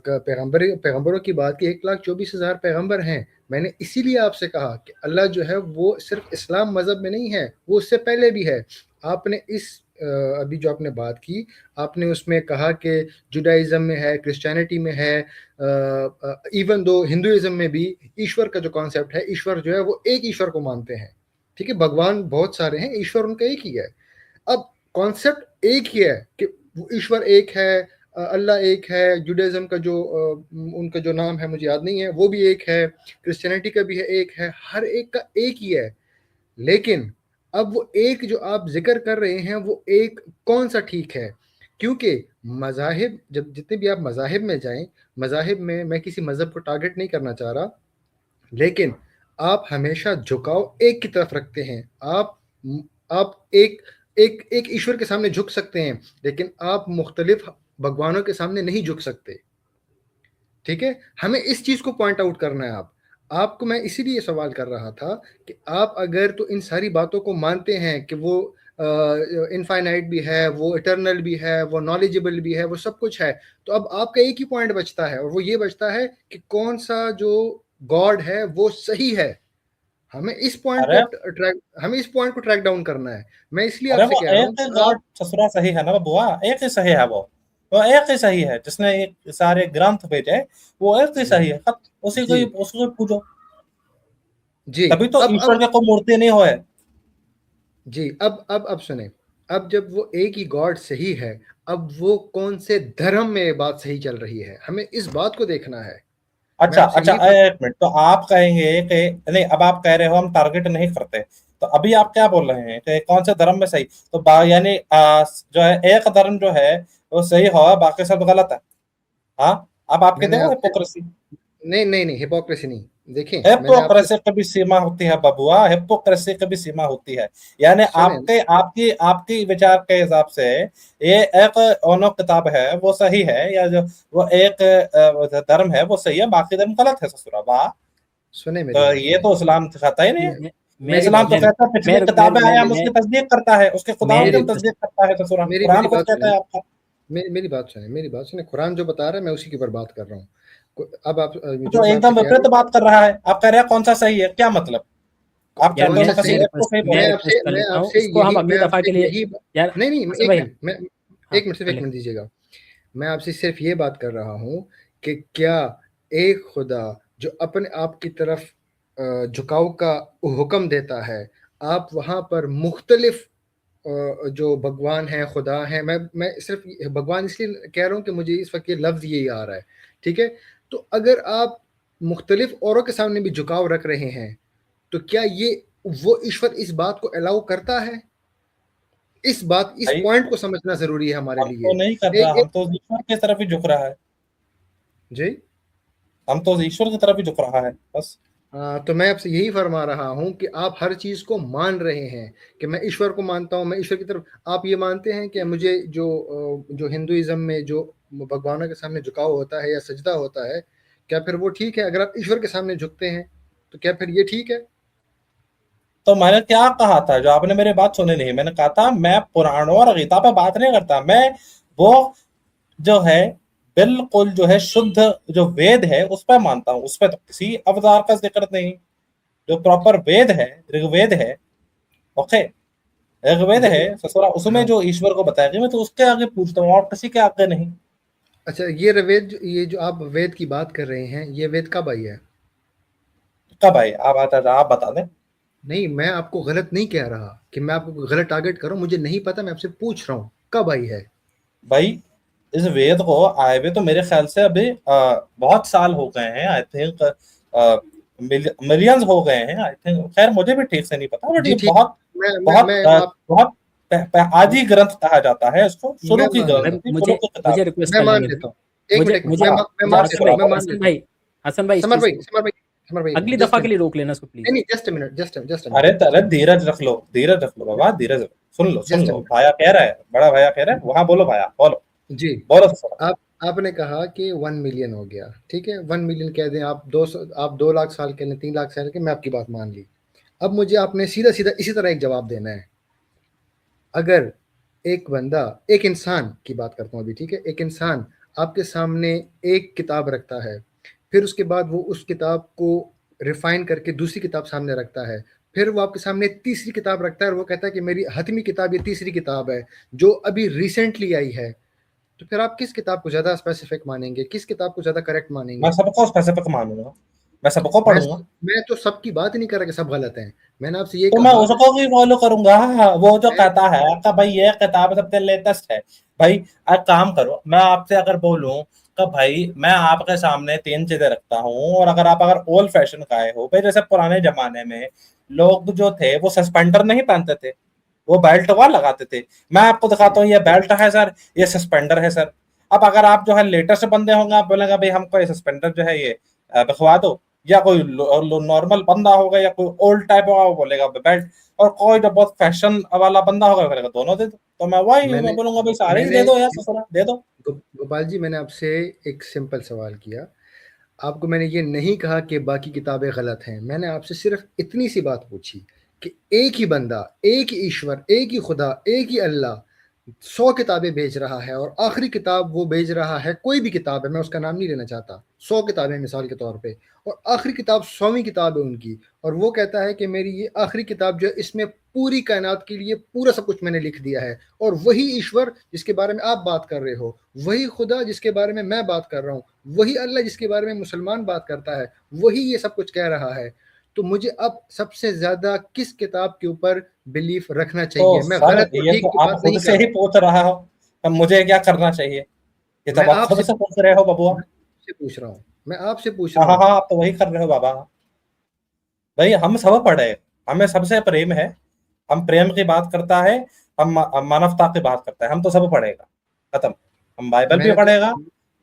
पैगंबरों की बात की। 1,24,000 पैगंबर हैं। मैंने इसीलिए आपसे कहा कि अल्लाह जो है वो सिर्फ इस्लाम मज़हब में नहीं है, वो उससे पहले भी है। आपने अभी जो आपने बात की, आपने उसमें कहा कि जुडाइज़्म में है, क्रिश्चियनिटी में है, इवन दो हिंदुइज़्म में भी ईश्वर का जो कॉन्सेप्ट है, ईश्वर जो है वो एक ईश्वर को मानते हैं। ठीक है? भगवान बहुत सारे हैं, ईश्वर उनका एक ही है। अब कॉन्सेप्ट एक ही है कि वो ईश्वर एक है, अल्लाह एक है। जुडाइज़्म का जो उनका जो नाम है मुझे याद नहीं है, वो भी एक है। क्रिश्चियनिटी का भी है, एक है। हर एक का एक ही है। लेकिन अब वो एक जो आप ज़िक्र कर रहे हैं, वो एक कौन-सा ठीक है? क्योंकि मज़ाहिब, जब जितने भी आप मज़ाहिब में जाएँ, मज़ाहिब में मैं किसी मज़हब को टारगेट नहीं करना चाह रहा, लेकिन आप हमेशा झुकाव एक की तरफ रखते हैं। आप एक एक एक ईश्वर के सामने झुक सकते हैं, लेकिन आप मुख्तलिफ भगवानों के सामने नहीं झुक सकते। ठीक है? हमें इस चीज़ को पॉइंट आउट करना है। आपको मैं इसीलिए सवाल कर रहा था कि आप अगर तो इन सारी बातों को मानते हैं कि वो इनफाइनाइट भी है, वो इटर्नल भी है, वो नॉलेजेबल भी है, वो सब कुछ है, तो अब आपका एक ही पॉइंट बचता है, और वो ये बचता है कि कौन-सा जो गॉड है वो सही है। अरे हमें इस पॉइंट को ट्रैक डाउन करना है। मैं इसलिए अरे आपसे वो कह रहा हूँ एक ही कि आप गॉड ससुरा सही है ना बुआ, एक ही सही है वो एक ही सही है जिसने एक सारे ग्रंथ भेजे, वो एक ही सही है। जी, उसी को पूजो। जी, तभी तो ईश्वर अब के कोई मूर्ति नहीं होए। जी, अब सुने। अब जब वो एक ही गॉड सही है, अब वो कौन से धर्म में ये बात सही चल रही है, हमें इस बात को देखना है। मैं अच्छा आपसे अच्छा, यही बात एक मिनट, तो आप कहेंगे कि नहीं, अब आप कह रहे हो हम टारगेट नहीं करते, तो अभी आप क्या बोल रहे हैं कि कौन से धर्म में सही, तो यानी जो है एक धर्म जो है वो सही हो, बाकी सब गलत है। हाँ, अब आप कहते मैंने हो आपसे हिपोक्रेसी। नहीं नहीं नहीं, हिपोक्रेसी नहीं। देखिए मैंने आपसे हिपोक्रेसी की भी सीमा होती है बबुआ, हिपोक्रेसी की भी सीमा होती है। यानी सुने। आपके आपकी आपकी विचार के हिसाब से ये एक ओनो किताब है वो सही है, या जो वो एक धर्म है वो सही है, बाकी धर्म गलत है, ससुरा वाह। सुने मेरी तो बात ये सुने। तो इस्लाम सिखाता ही नहीं है। मे- मेरी इस्लाम बात तो मैं कहता है पिछली मैं किताबें आए हम मैं उसकी तस्दीक करता है, उसके खुदावंद मेरी की हम तस्दीक करता है, ससुरा मेरी कुरान मेरी खुद बात कहता सुने। है आपका। मेरी बात सुने। कुरान जो बता रहा है मैं उसी के ऊपर बात कर रहा हूँ। अब आप जो जो मैं आपसे एकदम कह रहा विपरीत हूँ, बात कर रहा है, आप कह रहे हैं कौन सा सही है, क्या मतलब? आप यार चाहते हो कौन सा मैं किसी सही। एक को सही मैं बोलूं? रिक्वेस्ट कर मैं लेता हूँ, आपसे इसको हम अगली मैं दफा आपसे के लिए। यही यार नहीं नहीं, हसन एक भाई, मिनट मैं हाँ एक मिनट सिर्फ कर एक ले। मिनट दीजिएगा। मैं आपसे सिर्फ ये बात कर रहा हूँ कि क्या एक खुदा जो अपने आप की तरफ झुकाव का हुक्म देता है, आप वहां पर मुख्तलिफ जो भगवान हैं, खुदा हैं, मैं सिर्फ भगवान इसलिए कह रहा हूँ कि मुझे इस वक्त ये लफ्ज़ यही आ रहा है, ठीक है। तो अगर आप मुख्तलिफ औरों के सामने भी झुकाव रख रहे हैं, तो क्या ये वो ईश्वर इस बात को अलाउ करता है? इस भाई पॉइंट को समझना ज़रूरी है हमारे हम लिए। तो नहीं कर एक रहा, हम एक तो ईश्वर की तरफ ही झुक रहा है। जी। हम तो ईश्वर की तरफ ही झुक रहा है बस। तो मैं आपसे यही फरमा रहा हूँ कि आप हर चीज़ को मान रहे हैं कि मैं ईश्वर को मानता हूँ, मैं ईश्वर की तरफ। आप ये मानते हैं कि मुझे जो हिंदुइज्म में जो भगवानों के सामने झुकाव होता है या सजदा होता है, क्या फिर वो ठीक है? अगर आप ईश्वर के सामने झुकते हैं तो क्या फिर ये ठीक है? तो मैंने क्या कहा था, जो आपने मेरी बात सुनी नहीं, मैंने कहा था मैं पुराणों और गीता पे बात नहीं करता, मैं वो जो है बिल्कुल जो है शुद्ध जो वेद है उस पर मानता हूँ, उस पर तो किसी अवतार का जिक्र नहीं। जो प्रॉपर वेद है, ऋग्वेद है, ओके, ऋग्वेद है देखिए। ससुरा, उसमें हाँ। जो ईश्वर को बताया गया, मैं तो उसके आगे पूछता हूँ और किसी के आगे नहीं। अच्छा, ये जो आप वेद की बात कर रहे हैं, ये वेद कब आई है? कब भाई आप आता था, आप बता दें। नहीं, मैं आपको गलत नहीं कह रहा कि मैं आपको गलत टारगेट कर रहा हूँ, मुझे नहीं पता, मैं आपसे पूछ रहा हूँ कब आई है। भाई इस वेद को आए हुए तो मेरे ख्याल से अभी बहुत साल हो गए हैं, आई थिंक मिलियंस हो गए हैं, आई थिंक, खैर मुझे भी ठीक से नहीं पता, बट जी ये ठीक। बहुत बहुत मैं आप बहुत आदि ग्रंथ कहा जाता है इसको, मैं शुरू की मान ग्रंथ लेता भाई हूँ। थी, शुरू मुझे की किताब मुझे थी। रिक्वेस्ट मैं कर मान लेने लेता दो। हूँ। एक मुझे मिनट, एक मिनट, मुझे मैं अच्छा मान हसन लेता भाई, हूँ, मैं शुक्र। मान हसन लेता हूँ। भाई, हसन भाई, इस समर चीज भाई, को समर भाई, अगली जस्ट दफा अ के मिनट। लिए रोक लेना इसको नहीं प्लीज। नहीं, जस्ट अ अरे मिनट, अरे धीरज रख लो बाबा, धीरज रखो। सुन जस्ट अ लो, मिनट। भाया कह रहा है, बड़ा भाया कह रहा है, वहां बोलो भाया, बोलो जी। बोलो ससुरा। आप आपने कहा कि 1 मिलियन हो गया, ठीक है, 1 मिलियन कह दें, आप 2 लाख साल के लिए, 3 लाख साल के, मैं आपकी बात मान ली। अब मुझे आपने सीधा सीधा इसी तरह एक जवाब देना है। अगर एक बंदा, एक इंसान की बात करता हूँ अभी, ठीक है, एक इंसान आपके सामने एक किताब रखता है, फिर उसके बाद वो उस किताब को रिफाइन करके दूसरी किताब सामने रखता है, फिर वो आपके सामने तीसरी किताब रखता है और वो कहता है कि मेरी हतमी किताब ये तीसरी किताब है जो अभी रिसेंटली आई है। तो फिर आप किस किताब को ज़्यादा स्पेसिफिक मानेंगे, किस किताब को ज़्यादा करेक्ट मैं मानेंगे? सबको स्पेसिफिक मानूंगा, मैं सबको मैं पढ़ूंगा। मैं तो सबकी बात ही नहीं कर रहा कि सब गलत हैं। मैंने आपसे ये तो मैं कहा। उसको भी फॉलो करूंगा, वो जो मैं कहता है कि भाई ये किताब सबसे लेटेस्ट है। भाई एक काम करो, मैं आपसे अगर बोलूं कि भाई मैं आपके सामने तीन चीजें रखता हूँ, और अगर ओल्ड फैशन का है हो भाई, जैसे पुराने जमाने में लोग जो थे वो सस्पेंडर नहीं पहनते थे, वो बेल्ट वहां लगाते थे। मैं आपको दिखाता हूँ, ये बेल्ट है सर, ये सस्पेंडर है सर। अब अगर आप जो है लेटेस्ट बंदे होंगे, आप बोलेंगे भाई हमको ये सस्पेंडर जो है ये बिखवा दो, या कोई नॉर्मल बंदा होगा या कोई ओल्ड टाइप होगा वो बोलेगा बेल्ट, और कोई जो बहुत फैशन वाला बंदा होगा वो बोलेगा दोनों दे दो। तो मैं मैंने बोलूंगा भाई सारे ही मैंने दे दो यार, ससुरा दे दो। गोपाल जी, मैंने आपसे एक सिंपल सवाल किया। आपको मैंने ये नहीं कहा कि बाकी किताबें गलत हैं, मैंने आपसे सिर्फ इतनी सी बात पूछी कि एक ही बंदा, एक ही ईश्वर, एक ही खुदा, एक ही अल्लाह 100 किताबें भेज रहा है, और आखिरी किताब वो भेज रहा है, कोई भी किताब है, मैं उसका नाम नहीं लेना चाहता, 100 किताबें मिसाल के तौर पे, और आखिरी किताब 100वीं किताब है उनकी, और वो कहता है कि मेरी ये आखिरी किताब जो है इसमें पूरी कायनात के लिए पूरा सब कुछ मैंने लिख दिया है। और वही ईश्वर जिसके बारे में आप बात कर रहे हो, वही खुदा जिसके बारे में मैं बात कर रहा हूँ, वही अल्लाह जिसके बारे में मुसलमान बात करता है, वही ये सब कुछ कह रहा है। तो मुझे अब सबसे ज्यादा किस किताब के ऊपर बिलीफ रखना तो चाहिए? मैं सर गलत और ये ठीक तो की आप बात खुद नहीं से कर ही रहा। पूछ रहा हो, अब मुझे क्या करना चाहिए? ये तो मैं आप खुद आपसे से पूछ रहे हो बबुआ। मैं आपसे पूछ रहा हूँ, मैं आपसे पूछ हाँ रहा हाँ हूँ। हाँ, आप तो वही कर रहे हो बाबा। भाई हम सब पढ़े, हमें सबसे प्रेम है, हम प्रेम की बात करता है, हम मानवता की बात करता है, हम तो सब पढ़ेगा, खत्म। हम बाइबल भी मैंने तो पढ़ेगा,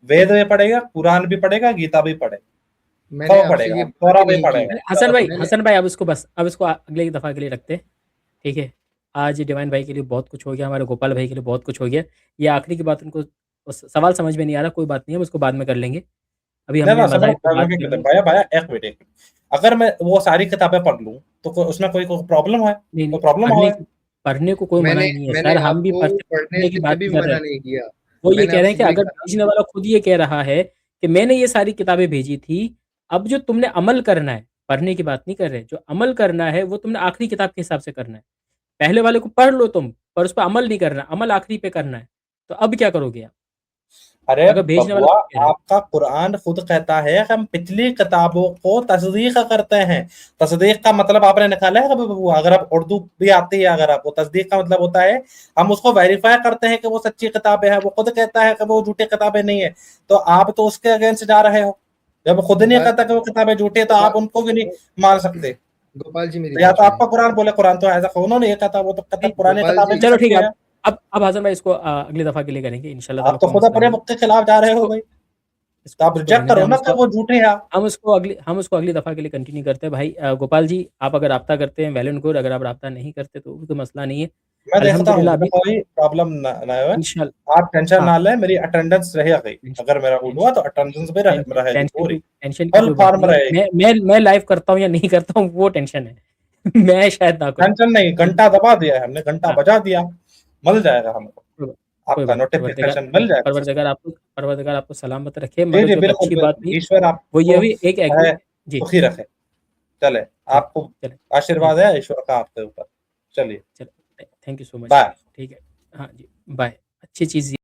वेद भी पढ़ेगा, कुरान भी पढ़ेगा, गीता भी पढ़ेगा, मैंने सब आपसे पढ़ेगा, ये हम बात तोरा ही भी नहीं की। पढ़ेगा, अरे सब कुछ। मैंने हसन भाई अब इसको बस, अब इसको अगली दफ़ा के लिए रखते हैं, ठीक है? आज डिवाइन भाई के लिए बहुत कुछ हो गया, हमारे गोपाल भाई के लिए बहुत कुछ हो गया। ये आखिरी की बात उनको सवाल समझ में नहीं आ रहा, कोई बात नहीं है, हम उसको बाद में कर लेंगे। अभी ना हमने ना समझ मज़ाहिब पे बात कर ली। भाया भाया, एक मिनट एक मिनट। अगर मैं वो सारी किताबें पढ़ लूं तो उसमें कोई प्रॉब्लम है? नहीं, कोई नहीं, प्रॉब्लम हो है? पढ़ने को कोई मना मैंने ही नहीं है मैंने सर, हम भी आपको पढ़ने पढ़ने की से बात कभी ही कर रहे मना हैं। नहीं किया। वो ये मैंने कह रहे हैं आपसे कि यही अगर कहा। भेजने वाला खुद ये कह रहा है कि मैंने ये सारी किताबें भेजी थी, अब जो तुमने अमल करना है, पढ़ने की बात नहीं कर रहे, जो अमल करना है वो तुमने आखिरी किताब के हिसाब से करना है। पहले वाले को पढ़ लो तुम, पर उस पे अमल नहीं करना, अमल आखिरी पे करना है। तो अब क्या करोगे आप? अरे अगर भेजने वाला बबुआ, खुद कह रहा है। आपका कुरान खुद कहता है कि हम पिछली किताबों को तस्दीक करते हैं। तस्दीक का मतलब आपने निकाला है कभी बबुआ? अगर आप उर्दू भी आती है, अगर आपको, तस्दीक का मतलब होता है हम उसको वेरीफाई करते हैं कि वो सच्ची किताबें हैं। वो खुद कहता है कि वो झूठी किताबें नहीं है, तो आप तो उसके अगेंस्ट जा रहे हो। जब खुद नहीं गोपाल कहता कि वो किताबें झूठी है तो आप उनको भी नहीं गोपाल मान सकते। गोपाल जी मेरी तो या बात तो आपका सुनिए। कुरान बोले कुरान तो ऐसा उन्होंने ये कहता, वो तो कहता नहीं, पुरानी गोपाल किताबें जी ही चलो ठीक सच्ची है, है। अब हसन भाई इसको अगली दफ़ा के लिए करेंगे इंशाल्लाह ताला, आप तो कोई खुद मसला अपने नहीं है। बुक के खिलाफ जा रहे हो इसको भाई। तो इसको आप इसको रिजेक्ट रहने दें, करो ना कि वो झूठे हैं। हम उसको अगली दफ़ा के लिए कंटिन्यू करते हैं भाई। गोपाल जी, आप अगर राब्ता करते हैं वेल एंड गुड, अगर आप राब्ता नहीं करते तो भी कोई मसला नहीं है। मैं देखता हूँ, अल्हम्दुलिल्लाह मुझे अभी कोई प्रॉब्लम ना हो। इंशाल्लाह। आप टेंशन हाँ, ना लें, मेरी अटेंडेंस रहेगी। अगर मेरा रूल हुआ टेंशन तो अटेंडेंस भी टेंशन रहेगी टेंशन पूरी, की टेंशन की फुल कोई बात फॉर्म नहीं है। रहेगी। मैं लाइव करता हूँ या नहीं करता हूँ वो टेंशन है। मैं शायद ना करूँ। टेंशन नहीं, ठीक घंटा दबा दिया है हमने, घंटा हाँ, बजा दिया, मिल जाएगा हमको, कोई बात कोई आपका बात नहीं। नोटिफिकेशन मिल जाएगा सिस्टम। परवरदिगार आपको सलामत रखे, जी मगर जी, जो एक बिल्कुल अच्छी बात बिल्कुल, हुई ईश्वर वो ये आपको हुई, एक एग्री। है जी, सुखी रखे। चले, चलिए, आपको चलिए, आशीर्वाद ठीक है ईश्वर का आपके ऊपर। चलिए, चलिए, thank you so much. Bye. ठीक है। हाँ जी, बाय। अच्छी चीज़